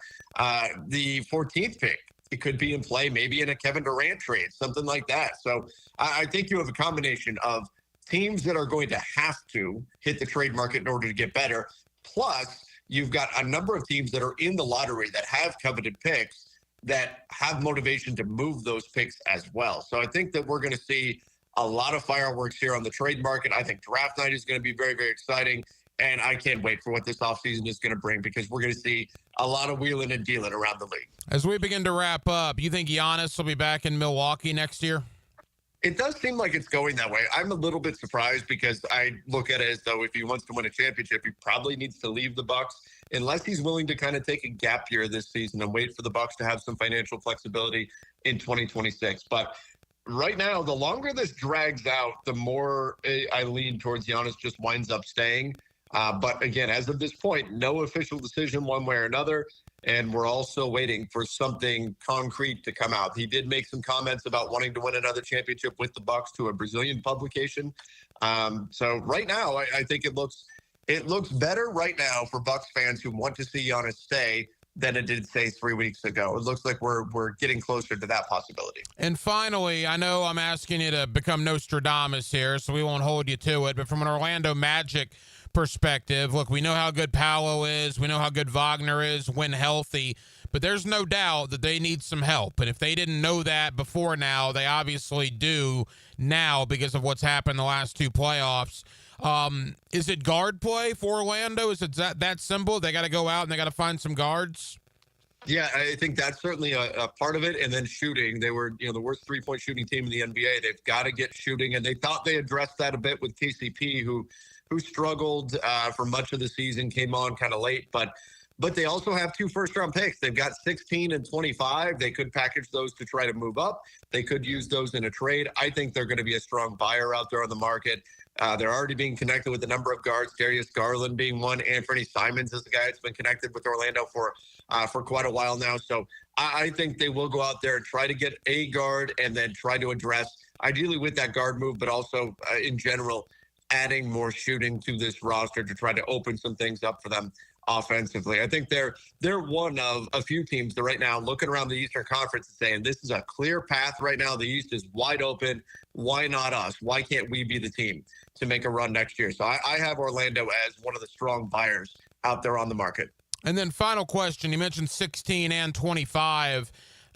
the 14th pick, it could be in play, maybe in a Kevin Durant trade, something like that. So I think you have a combination of teams that are going to have to hit the trade market in order to get better. Plus, you've got a number of teams that are in the lottery that have coveted picks that have motivation to move those picks as well. So I think that we're going to see a lot of fireworks here on the trade market. I think draft night is going to be very, very exciting. And I can't wait for what this offseason is going to bring, because we're going to see a lot of wheeling and dealing around the league. As we begin to wrap up, you think Giannis will be back in Milwaukee next year? It does seem like it's going that way. I'm a little bit surprised, because I look at it as though if he wants to win a championship, he probably needs to leave the Bucks, unless he's willing to kind of take a gap year this season and wait for the Bucks to have some financial flexibility in 2026. But right now, the longer this drags out, the more I lean towards Giannis just winds up staying. But again, as of this point, no official decision one way or another. And we're also waiting for something concrete to come out. He did make some comments about wanting to win another championship with the Bucks to a Brazilian publication. So right now, I think it looks better right now for Bucks fans who want to see Giannis stay than it did, say, 3 weeks ago. It looks like we're getting closer to that possibility. And finally, I know I'm asking you to become Nostradamus here, so we won't hold you to it, but from an Orlando Magic perspective, look, we know how good Paolo is. We know how good Wagner is when healthy, but there's no doubt that they need some help. And if they didn't know that before now, they obviously do now because of what's happened the last 2 playoffs. Is it guard play for Orlando? Is it that simple? They got to go out and they got to find some guards? Yeah, I think that's certainly a part of it. And then shooting. They were, the worst 3-point shooting team in the NBA. They've got to get shooting. And they thought they addressed that a bit with KCP, who struggled for much of the season, came on kind of late. But they also have 2 first-round picks. They've got 16 and 25. They could package those to try to move up. They could use those in a trade. I think they're going to be a strong buyer out there on the market. They're already being connected with a number of guards, Darius Garland being one. Anthony Simons is the guy that's been connected with Orlando for quite a while now. So I think they will go out there and try to get a guard and then try to address, ideally with that guard move, but also in general, adding more shooting to this roster to try to open some things up for them offensively. I think they're one of a few teams that right now looking around the Eastern Conference and saying this is a clear path right now. The East is wide open. Why not us? Why can't we be the team to make a run next year? So I have Orlando as one of the strong buyers out there on the market. And then final question, you mentioned 16 and 25.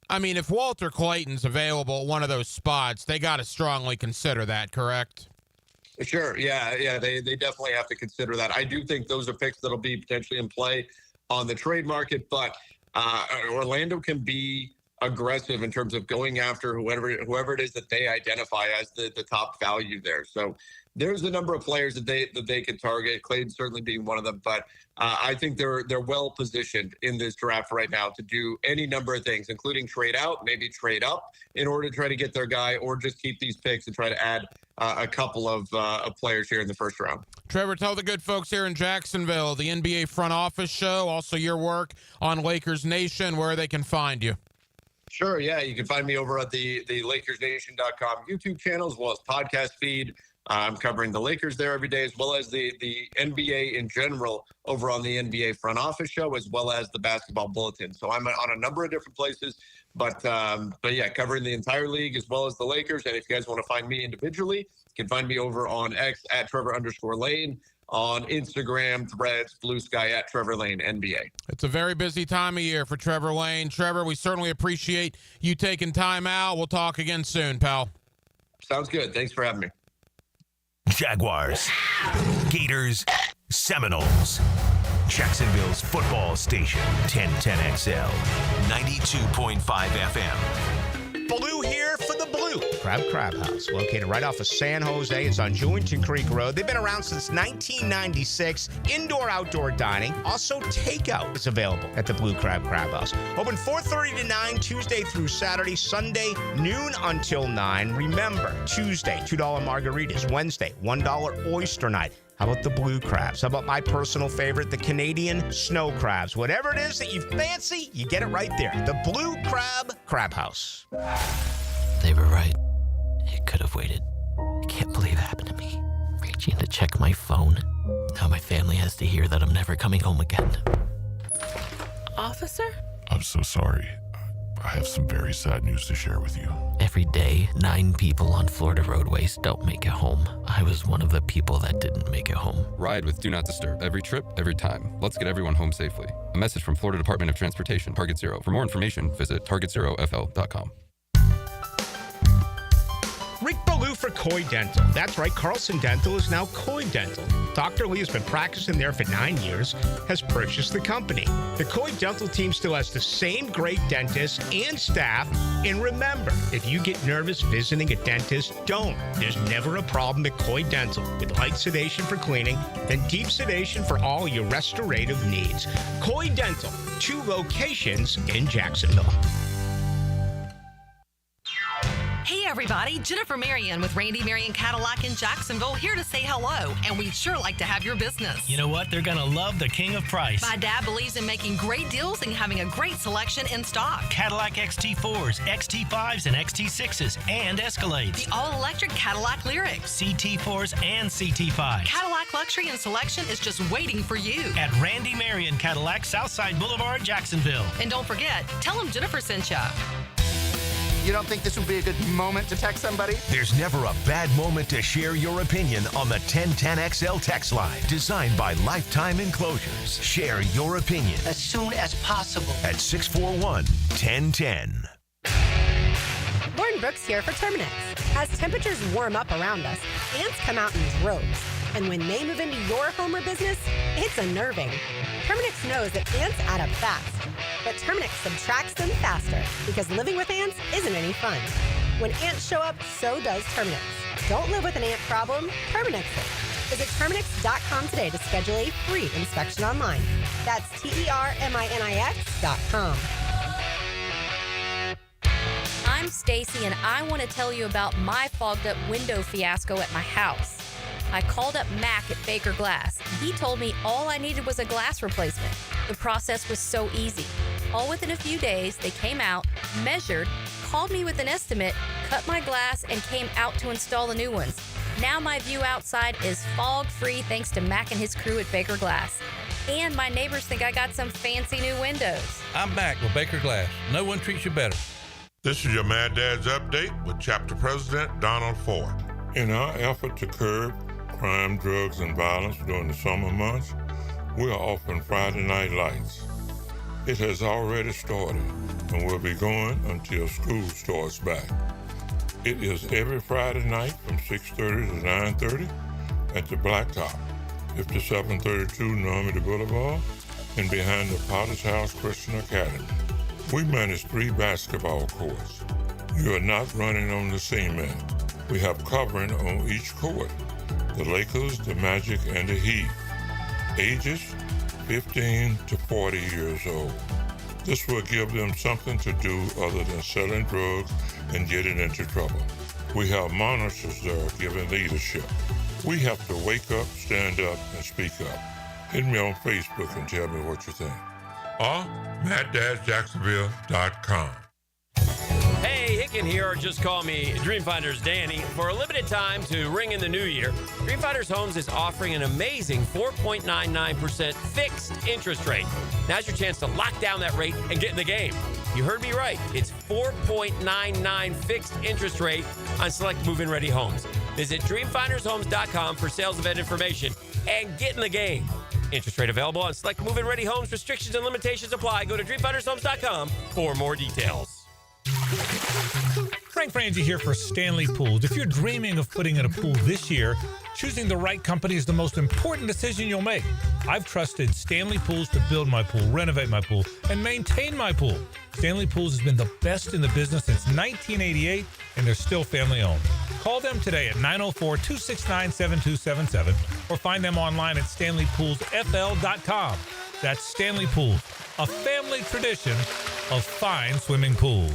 I mean, if Walter Clayton's available at one of those spots, they got to strongly consider that, correct? Sure. Yeah. They definitely have to consider that. I do think those are picks that'll be potentially in play on the trade market, but Orlando can be aggressive in terms of going after whoever it is that they identify as the top value there. So there's a number of players that they can target, Clayton certainly being one of them, but I think they're well positioned in this draft right now to do any number of things, including trade out, maybe trade up in order to try to get their guy, or just keep these picks and try to add a couple of players here in the first round. Trevor, tell the good folks here in Jacksonville, the NBA front office show, also your work on Lakers Nation, where they can find you. Sure, yeah. You can find me over at the LakersNation.com YouTube channel, as well as podcast feed. I'm covering the Lakers there every day, as well as the NBA in general over on the NBA front office show, as well as the basketball bulletin. So I'm on a number of different places, but yeah, covering the entire league as well as the Lakers. And if you guys want to find me individually, you can find me over on X at Trevor_Lane, on Instagram, Threads, Blue Sky at Trevor Lane NBA. It's a very busy time of year for Trevor Lane. Trevor, we certainly appreciate you taking time out. We'll talk again soon, pal. Sounds good. Thanks for having me. Jaguars, Gators, Seminoles. Jacksonville's football station, 1010XL, 92.5 FM. Blue here for the Blue Crab House, located right off of San Jose. It's on Jewington Creek Road. They've been around since 1996. Indoor-outdoor dining. Also, takeout is available at the Blue Crab House. Open 4:30 to 9, Tuesday through Saturday. Sunday, noon until 9. Remember, Tuesday, $2 margaritas. Wednesday, $1 oyster night. How about the blue crabs? How about my personal favorite, the Canadian snow crabs? Whatever it is that you fancy, you get it right there. The Blue Crab House. They were right. It could have waited. I can't believe it happened to me. Reaching to check my phone. Now my family has to hear that I'm never coming home again. Officer? I'm so sorry. I have some very sad news to share with you. Every day, 9 people on Florida roadways don't make it home. I was one of the people that didn't make it home. Ride with Do Not Disturb. Every trip, every time. Let's get everyone home safely. A message from Florida Department of Transportation, Target Zero. For more information, visit targetzerofl.com. Rick Ballou for Coy Dental. That's right, Carlson Dental is now Coy Dental. Dr. Lee has been practicing there for 9 years, has purchased the company. The Coy Dental team still has the same great dentists and staff. And remember, if you get nervous visiting a dentist, don't. There's never a problem at Coy Dental. With light sedation for cleaning and deep sedation for all your restorative needs. Coy Dental, 2 locations in Jacksonville. Hey everybody, Jennifer Marion with Randy Marion Cadillac in Jacksonville here to say hello, and we'd sure like to have your business. You know what? They're going to love the king of price. My dad believes in making great deals and having a great selection in stock. Cadillac XT4s, XT5s, and XT6s, and Escalades. The all-electric Cadillac Lyriq. CT4s and CT5s. Cadillac luxury and selection is just waiting for you. At Randy Marion Cadillac, Southside Boulevard, Jacksonville. And don't forget, tell them Jennifer sent ya. You don't think this would be a good moment to text somebody? There's never a bad moment to share your opinion on the 1010XL text line. Designed by Lifetime Enclosures. Share your opinion As soon as possible. at 641-1010. Lauren Brooks here for Terminix. As temperatures warm up around us, ants come out in droves. And when they move into your home or business, it's unnerving. Terminix knows that ants add up fast, but Terminix subtracts them faster because living with ants isn't any fun. When ants show up, so does Terminix. Don't live with an ant problem, Terminix it. Visit Terminix.com today to schedule a free inspection online. That's TERMINIX.com. I'm Stacy, and I want to tell you about my fogged up window fiasco at my house. I called up Mac at Baker Glass. He told me all I needed was a glass replacement. The process was so easy. All within a few days, they came out, measured, called me with an estimate, cut my glass, and came out to install the new ones. Now my view outside is fog-free thanks to Mac and his crew at Baker Glass. And my neighbors think I got some fancy new windows. I'm Mac with Baker Glass. No one treats you better. This is your Mad Dad's Update with Chapter President Donald Ford. In our effort to curb crime, drugs, and violence during the summer months, we are offering Friday Night Lights. It has already started and will be going until school starts back. It is every Friday night from 6:30 to 9:30 at the Blacktop, 5732 Normandy Boulevard, and behind the Potter's House Christian Academy. We manage 3 basketball courts. You are not running on the cement. We have covering on each court. The Lakers, the Magic, and the Heat. Ages 15 to 40 years old. This will give them something to do other than selling drugs and getting into trouble. We have monitors there giving leadership. We have to wake up, stand up, and speak up. Hit me on Facebook and tell me what you think. Or MattDadJacksonville.com. Hey, Hicken here, or just call me Dreamfinders Danny. For a limited time to ring in the new year, Dreamfinders Homes is offering an amazing 4.99% fixed interest rate. Now's your chance to lock down that rate and get in the game. You heard me right. It's 4.99 fixed interest rate on select move-in ready homes. Visit DreamfindersHomes.com for sales event information and get in the game. Interest rate available on select move-in ready homes. Restrictions and limitations apply. Go to DreamfindersHomes.com for more details. Frank Frangie here for Stanley Pools. If you're dreaming of putting in a pool this year, choosing the right company is the most important decision you'll make. I've trusted Stanley Pools to build my pool, renovate my pool, and maintain my pool. Stanley Pools has been the best in the business since 1988, and they're still family owned. Call them today at 904-269-7277 or find them online at stanleypoolsfl.com. That's Stanley Pools, a family tradition of fine swimming pools.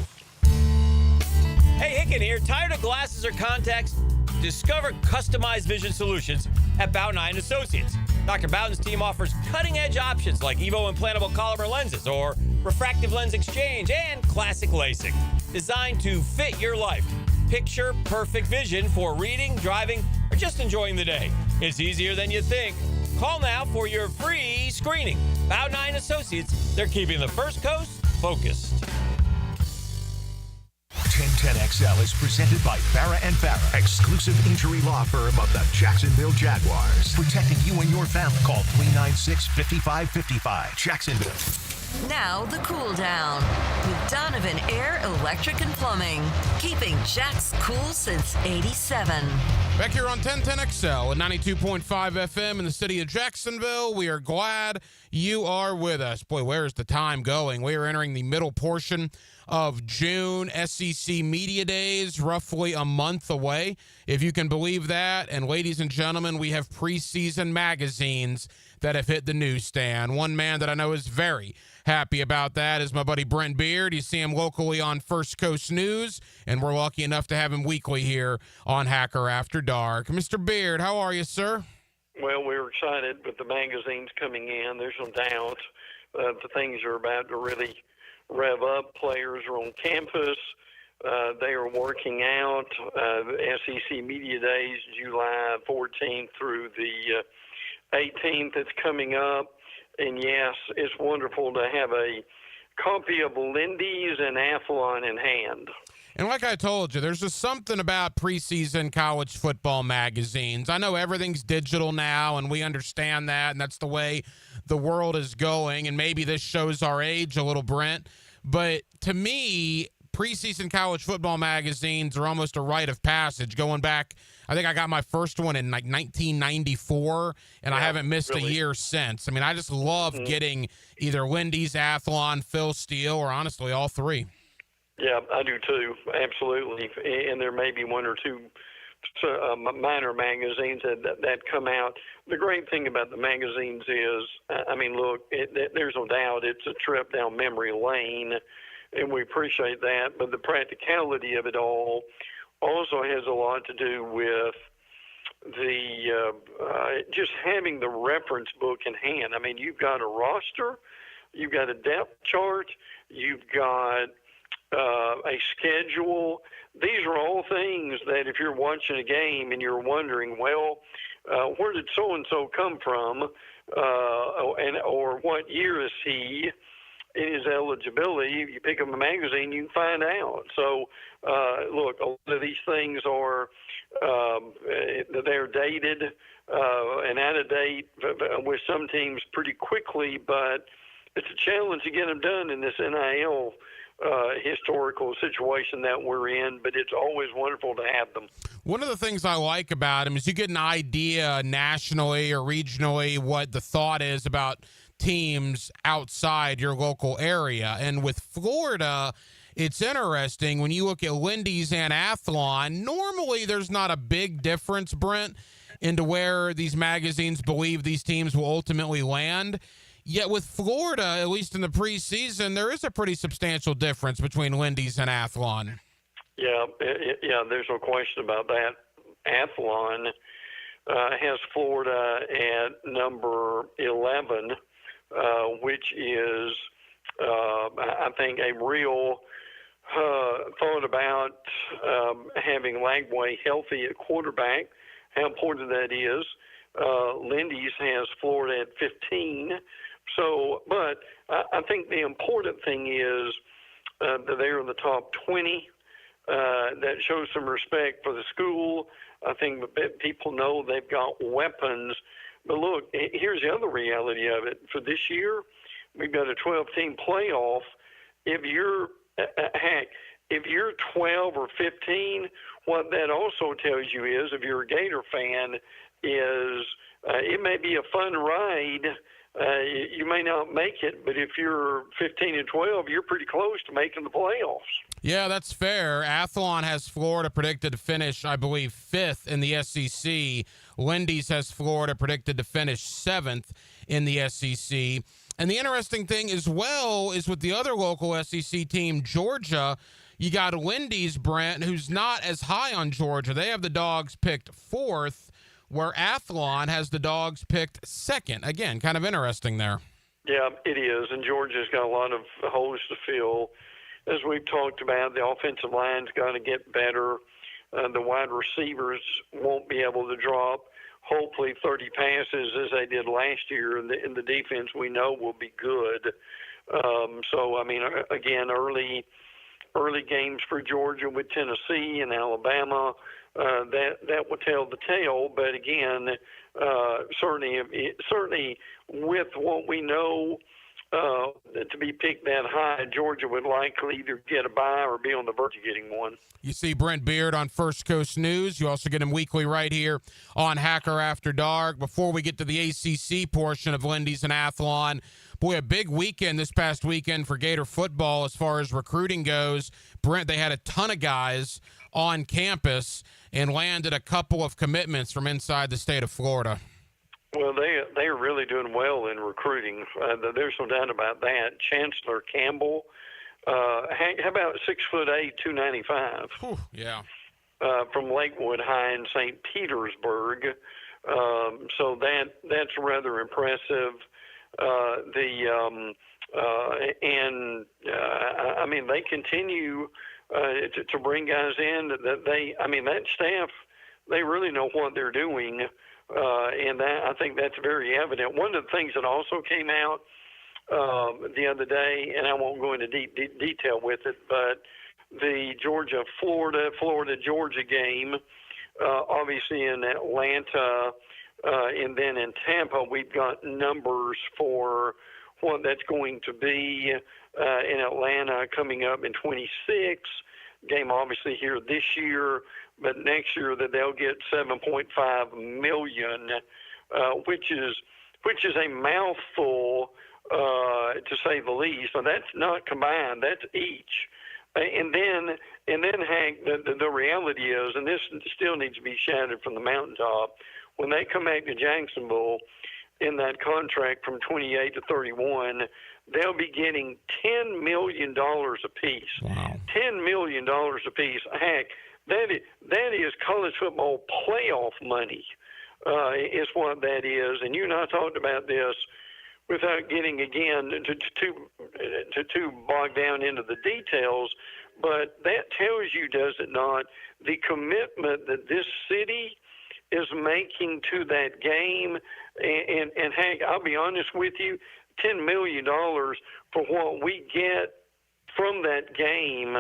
Hey, Hicken here. Tired of glasses or contacts? Discover customized vision solutions at Bowden Eye & Associates. Dr. Bowden's team offers cutting-edge options like EVO implantable Collamer lenses or refractive lens exchange and classic LASIK, designed to fit your life. Picture perfect vision for reading, driving, or just enjoying the day. It's easier than you think. Call now for your free screening. Bowden Eye & Associates, they're keeping the First Coast focused. 1010XL is presented by Farah and Farah, exclusive injury law firm of the Jacksonville Jaguars. Protecting you and your family. Call 396-5555. Jacksonville. Now the cool down with Donovan Air, Electric and Plumbing, keeping Jack's cool since '87. Back here on 1010XL at 92.5 FM in the city of Jacksonville. We are glad you are with us. Boy, where is the time going? We are entering the middle portion of June. SEC Media Days, roughly a month away, if you can believe that. And ladies and gentlemen, we have preseason magazines that have hit the newsstand. One man that I know is very happy about that is my buddy Brent Beard. You see him locally on First Coast News, and we're lucky enough to have him weekly here on Hacker After Dark. Mr. Beard, how are you, sir? Well, we're excited with the magazines coming in. There's no doubt the things are about to really rev up. Players are on campus. They are working out. SEC Media Days, July 14th through the 18th. It's coming up. And yes, it's wonderful to have a copy of Lindy's and Athlon in hand. And like I told you, there's just something about preseason college football magazines. I know everything's digital now, and we understand that, and that's the way the world is going. And maybe this shows our age a little, Brent. But to me, preseason college football magazines are almost a rite of passage. Going back, I think I got my first one in like 1994, and I haven't missed a year since. I mean, I just love getting either Lindy's, Athlon, Phil Steele, or honestly all three. Yeah, I do too, absolutely. And there may be one or two minor magazines that come out. The great thing about the magazines is, I mean, look, there's no doubt it's a trip down memory lane, and we appreciate that. But the practicality of it all also has a lot to do with the just having the reference book in hand. I mean, you've got a roster, you've got a depth chart, you've got a schedule. These are all things that if you're watching a game and you're wondering, well, where did so-and-so come from, or what year is he in his eligibility? If you pick up a magazine, you can find out. So, look, a lot of these things are, they're dated and out of date with some teams pretty quickly, but it's a challenge to get them done in this NIL historical situation that we're in, but it's always wonderful to have them. One of the things I like about them is you get an idea nationally or regionally what the thought is about teams outside your local area. And with Florida, it's interesting when you look at Lindy's and Athlon, normally there's not a big difference, Brent, into where these magazines believe these teams will ultimately land. Yet with Florida, at least in the preseason, there is a pretty substantial difference between Lindy's and Athlon. Yeah, there's no question about that. Athlon has Florida at number 11, which is, I think, a real thought about having Lagway healthy at quarterback, how important that is. Lindy's has Florida at 15. So, but I think the important thing is that they're in the top 20. That shows some respect for the school. I think people know they've got weapons. But look, here's the other reality of it. For this year, we've got a 12-team playoff. If you're, heck, if you're 12 or 15, what that also tells you is, if you're a Gator fan, is it may be a fun ride. You may not make it, but if you're 15 and 12, you're pretty close to making the playoffs. Yeah, that's fair. Athlon has Florida predicted to finish, I believe, 5th in the SEC. Lindy's has Florida predicted to finish 7th in the SEC. And the interesting thing as well is with the other local SEC team, Georgia, you got Lindy's, Brent, who's not as high on Georgia. They have the Dogs picked 4th, where Athlon has the Dogs picked 2nd. Again, kind of interesting there. Yeah, it is. And Georgia's got a lot of holes to fill. As we've talked about, the offensive line's got to get better. The wide receivers won't be able to drop, hopefully, 30 passes as they did last year. And the defense we know will be good. So, I mean, again, early games for Georgia with Tennessee and Alabama, that will tell the tale. But again, certainly with what we know to be picked that high, Georgia would likely either get a bye or be on the verge of getting one. You see Brent Beard on First Coast News. You also get him weekly right here on Hacker After Dark. Before we get to the ACC portion of Lindy's and Athlon, boy, a big weekend this past weekend for Gator football as far as recruiting goes. Brent, they had a ton of guys on campus and landed a couple of commitments from inside the state of Florida. Well, they are really doing well in recruiting. There's no doubt about that. Chancellor Campbell, how about 6'8", 295? Whew, yeah. From Lakewood High in St. Petersburg. So that's rather impressive. I mean, they continue to bring guys in that staff, they really know what they're doing. And I think that's very evident. One of the things that also came out the other day, and I won't go into deep detail with it, but the Florida-Georgia game, obviously in Atlanta, and then in Tampa, we've got numbers for what that's going to be in Atlanta coming up in 26. Game obviously here this year, but next year that they'll get $7.5 million, which is a mouthful to say the least. So that's not combined; that's each. And then Hank, the reality is, and this still needs to be shouted from the mountaintop, when they come back to Jacksonville in that contract from 28 to 31, they'll be getting $10 million apiece. Wow. $10 million apiece. Heck, that is college football playoff money, is what that is. And you and I talked about this without getting, again, to too bogged down into the details, but that tells you, does it not, the commitment that this city is making to that game. And Hank, I'll be honest with you, $10 million for what we get from that game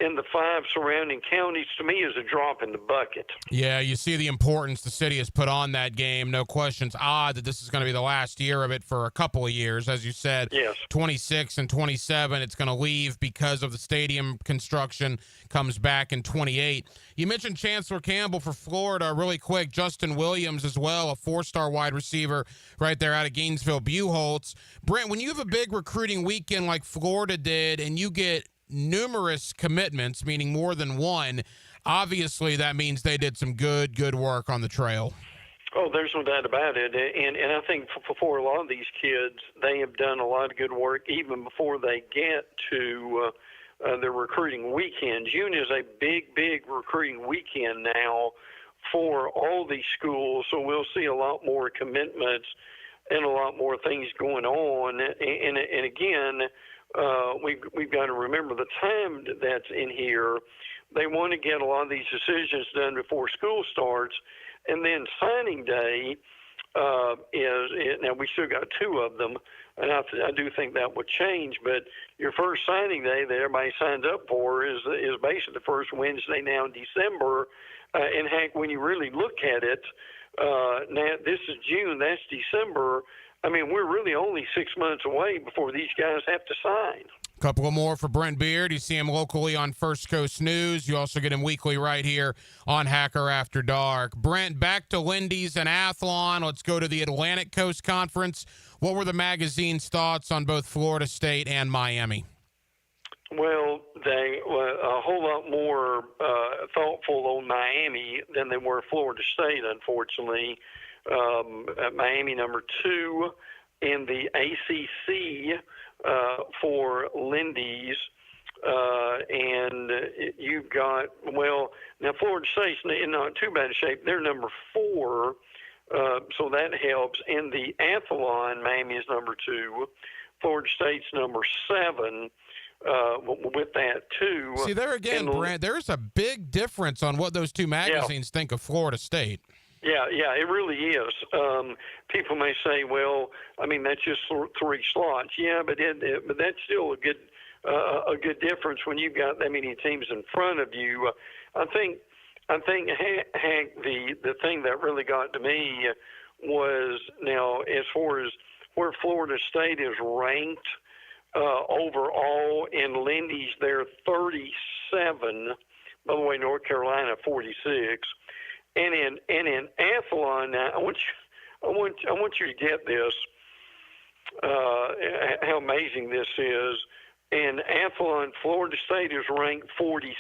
in the 5 surrounding counties, to me, is a drop in the bucket. Yeah, you see the importance the city has put on that game. No question. It's odd that this is going to be the last year of it for a couple of years. As you said, yes. 26 and 27, it's going to leave because of the stadium construction, comes back in 28. You mentioned Chancellor Campbell for Florida really quick. Justin Williams as well, a 4-star wide receiver right there out of Gainesville-Buchholz. Brent, when you have a big recruiting weekend like Florida did and you get numerous commitments, meaning more than one, obviously that means they did some good work on the trail. Oh, there's no doubt about it. And I think for a lot of these kids, they have done a lot of good work even before they get to the recruiting weekend. June is a big recruiting weekend now for all these schools, so we'll see a lot more commitments and a lot more things going on. And again, we've got to remember the time that's in here. They want to get a lot of these decisions done before school starts, and then signing day now we still got 2 of them, and I do think that would change. But your first signing day that everybody signs up for is basically the first Wednesday now in December. And Hank, when you really look at it, now this is June, that's December. I mean, we're really only 6 months away before these guys have to sign. A couple of more for Brent Beard. You see him locally on First Coast News. You also get him weekly right here on Hacker After Dark. Brent, back to Lindy's and Athlon. Let's go to the Atlantic Coast Conference. What were the magazine's thoughts on both Florida State and Miami? Well, they were a whole lot more thoughtful on Miami than they were Florida State, unfortunately. Miami number 2 in the ACC for Lindy's. And you've got, well, now Florida State's in not too bad a shape. They're number 4, so that helps. In the Athlon, Miami is number 2. Florida State's number 7. With that too. See, there again, Brent, there's a big difference on what those two magazines think of Florida State. Yeah, it really is. People may say, well, I mean, that's just 3 slots. Yeah, but that's still a good difference when you've got that many teams in front of you. I think, Hank, the thing that really got to me was, now, as far as where Florida State is ranked, overall in Lindy's, they're 37. By the way, North Carolina 46, and in Athlon, now I want you to get this. How amazing this is! In Athlon, Florida State is ranked 46.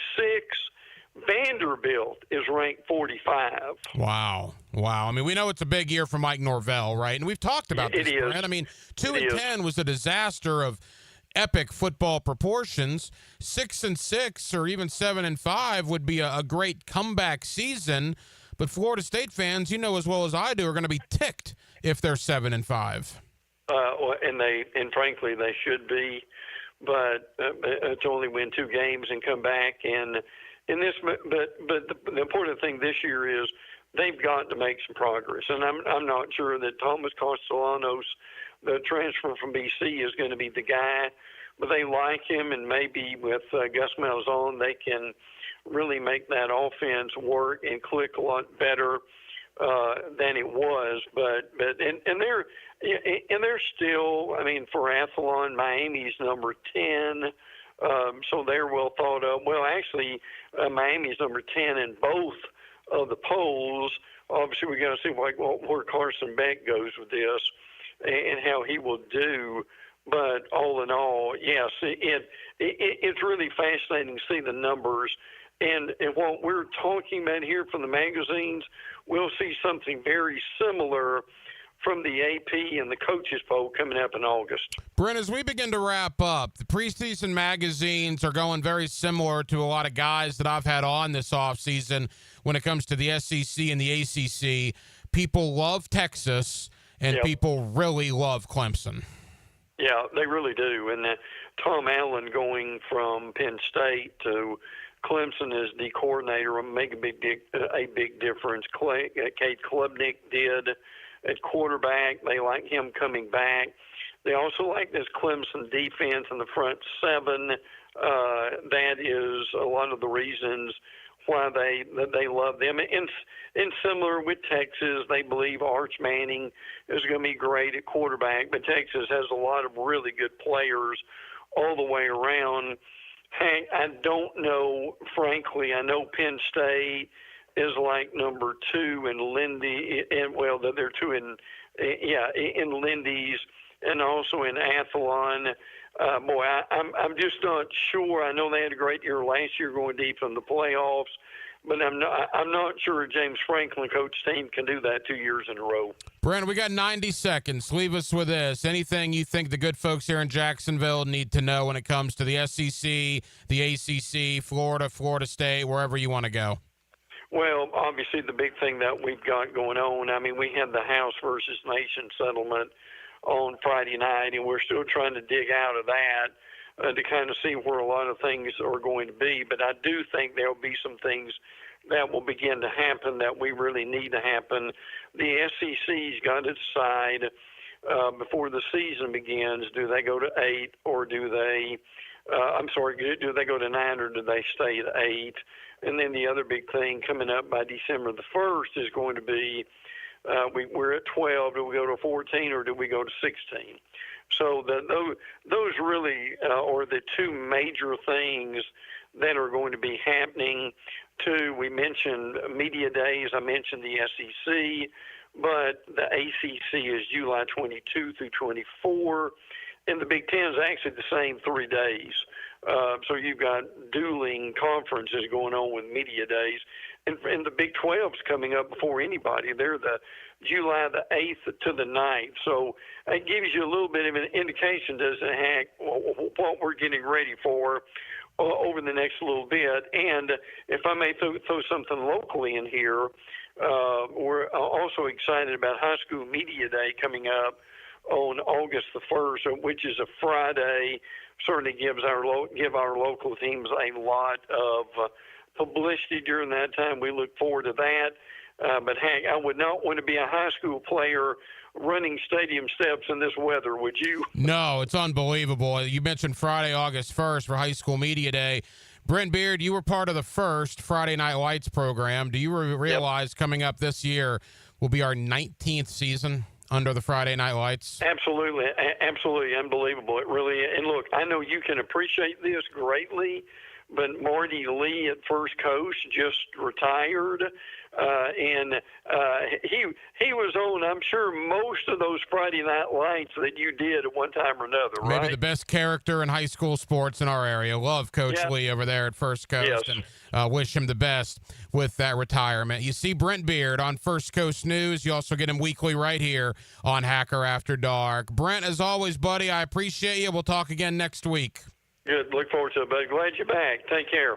Vanderbilt is ranked 45. Wow. I mean, we know it's a big year for Mike Norvell, right? And we've talked about this, Brent. I mean, 2-10 was a disaster of epic football proportions. 6-6 or even 7-5 would be a great comeback season. But Florida State fans, you know as well as I do, are going to be ticked if they're 7-5. And frankly, they should be. But to only win 2 games and come back and in this. But the important thing this year is they've got to make some progress. And I'm not sure that Thomas Castellanos, the transfer from BC, is going to be the guy, but they like him, and maybe with Gus Malzahn, they can really make that offense work and click a lot better than it was. But they're still, I mean, for Athlon, Miami's number 10, so they're well thought of. Well, actually, Miami's number 10 in both of the polls. Obviously, we got to see where Carson Beck goes with this and how he will do. But all in all, yes, it's really fascinating to see the numbers. And what we're talking about here from the magazines, we'll see something very similar from the AP and the coaches poll coming up in August. Brent, as we begin to wrap up, the preseason magazines are going very similar to a lot of guys that I've had on this offseason when it comes to the SEC and the ACC. People love Texas, and people really love Clemson. Yeah, they really do. And Tom Allen going from Penn State to Clemson as the coordinator will make a big difference. Cade Klubnik did at quarterback. They like him coming back. They also like this Clemson defense in the front 7. That is a lot of the reasons why they love them. And similar with Texas, they believe Arch Manning is going to be great at quarterback, but Texas has a lot of really good players all the way around. Hank, I don't know, frankly. I know Penn State is like number 2 in Lindy, and well, they're 2 in Lindy's, and also in Athlon. I'm just not sure. I know they had a great year last year, going deep in the playoffs, but I'm not sure James Franklin coach team can do that 2 years in a row. Brandon, we got 90 seconds. Leave us with this. Anything you think the good folks here in Jacksonville need to know when it comes to the SEC, the ACC, Florida, Florida State, wherever you want to go? Well, obviously the big thing that we've got going on, I mean, we had the House versus Nation settlement on Friday night, and we're still trying to dig out of that to kind of see where a lot of things are going to be. But I do think there'll be some things that will begin to happen that we really need to happen. The SEC's got to decide before the season begins, do they go to 8 or do they go to 9 or do they stay at 8? And then the other big thing coming up by December the 1st is going to be we're at 12. Do we go to 14 or do we go to 16? So those really are the two major things that are going to be happening. Too, we mentioned media days. I mentioned the SEC, but the ACC is July 22 through 24, and the Big Ten is actually the same 3 days. So you've got dueling conferences going on with media days. And the Big 12's coming up before anybody. They're the July the 8th to the 9th. So it gives you a little bit of an indication, doesn't it, Hack, what we're getting ready for over the next little bit. And if I may throw something locally in here, we're also excited about High School Media Day coming up on August the 1st, which is a Friday. Certainly give our local teams a lot of publicity during that time. We look forward to that. But Hank, I would not want to be a high school player running stadium steps in this weather, would you? No, it's unbelievable. You mentioned Friday, August 1st for High School Media Day. Brent Beard, you were part of the first Friday Night Lights program. Do you realize coming up this year will be our 19th season under the Friday Night Lights? Absolutely. Absolutely unbelievable. It really is. And look, I know you can appreciate this greatly, but Marty Lee at First Coast just retired, and he was on, I'm sure, most of those Friday Night Lights that you did at one time or another, right? Maybe the best character in high school sports in our area. Love Coach Lee over there at First Coast, and wish him the best with that retirement. You see Brent Beard on First Coast News. You also get him weekly right here on Hacker After Dark. Brent, as always, buddy, I appreciate you. We'll talk again next week. Good. Look forward to it, buddy. Glad you're back. Take care.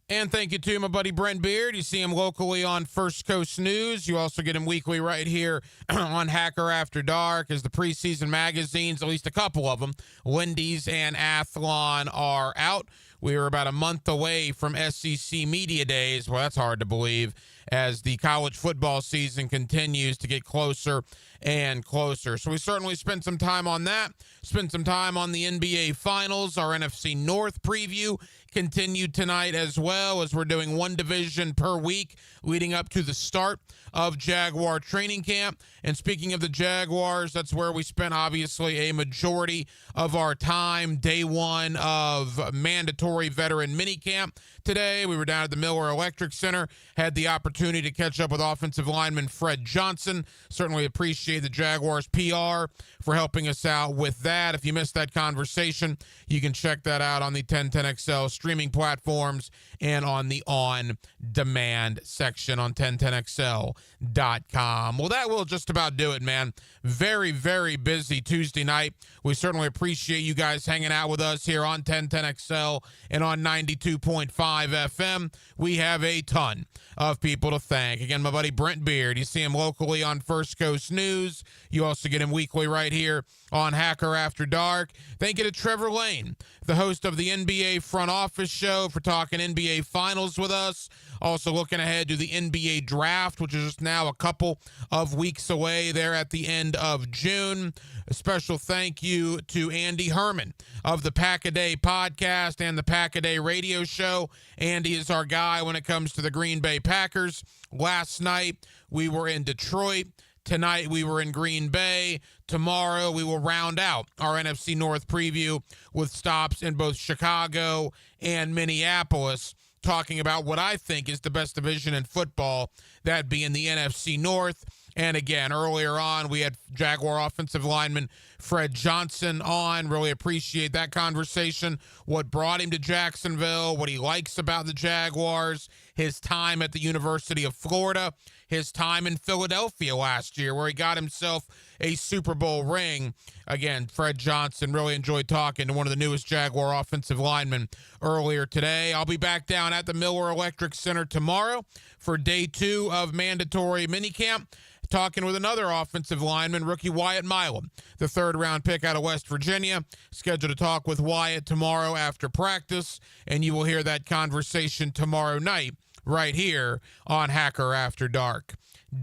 And thank you to my buddy Brent Beard. You see him locally on First Coast News. You also get him weekly right here on Hacker After Dark as the preseason magazines, at least a couple of them, Wendy's and Athlon, are out. We are about a month away from SEC Media Days. Well, that's hard to believe as the college football season continues to get closer and closer. So we certainly spent some time on that, spent some time on the NBA Finals. Our NFC North preview continued tonight as well, as we're doing one division per week leading up to the start of Jaguar training camp. And speaking of the Jaguars, that's where we spent obviously a majority of our time. Day one of mandatory veteran minicamp. Today, we were down at the Miller Electric Center, had the opportunity to catch up with offensive lineman Fred Johnson. Certainly appreciate the Jaguars PR for helping us out with that. If you missed that conversation, you can check that out on the 1010XL streaming platforms and on the on-demand section on 1010XL.com. Well, that will just about do it, man. Very, very busy Tuesday night. We certainly appreciate you guys hanging out with us here on 1010XL and on 92.5 FM. We have a ton of people to thank. Again, my buddy Brent Beard. You see him locally on First Coast News. You also get him weekly right here on Hacker After Dark. Thank you to Trevor Lane, the host of the NBA Front Office Show, for talking NBA Finals with us. Also looking ahead to the NBA Draft, which is just now a couple of weeks away there at the end of June. A special thank you to Andy Herman of the Pack-A-Day podcast and the Pack-A-Day radio show. Andy is our guy when it comes to the Green Bay Packers. Last night, we were in Detroit. Tonight, we were in Green Bay. Tomorrow, we will round out our NFC North preview with stops in both Chicago and Minneapolis, talking about what I think is the best division in football, that being the NFC North. And again, earlier on, we had Jaguar offensive lineman Fred Johnson on. Really appreciate that conversation, what brought him to Jacksonville, what he likes about the Jaguars, his time at the University of Florida, his time in Philadelphia last year where he got himself a Super Bowl ring. Again, Fred Johnson, really enjoyed talking to one of the newest Jaguar offensive linemen earlier today. I'll be back down at the Miller Electric Center tomorrow for day 2 of mandatory minicamp, talking with another offensive lineman, rookie Wyatt Milam, the 3rd-round pick out of West Virginia. Scheduled to talk with Wyatt tomorrow after practice, and you will hear that conversation tomorrow night right here on Hacker After Dark.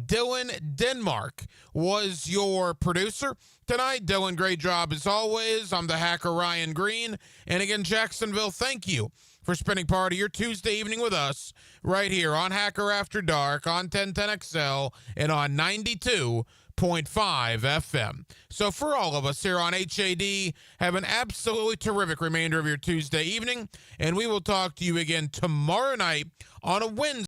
Dylan Denmark was your producer tonight. Dylan, great job as always. I'm the Hacker Ryan Green. And again, Jacksonville, thank you for spending part of your Tuesday evening with us right here on Hacker After Dark, on 1010XL, and on 92.5 FM. So for all of us here on HAD, have an absolutely terrific remainder of your Tuesday evening, and we will talk to you again tomorrow night on a Wednesday.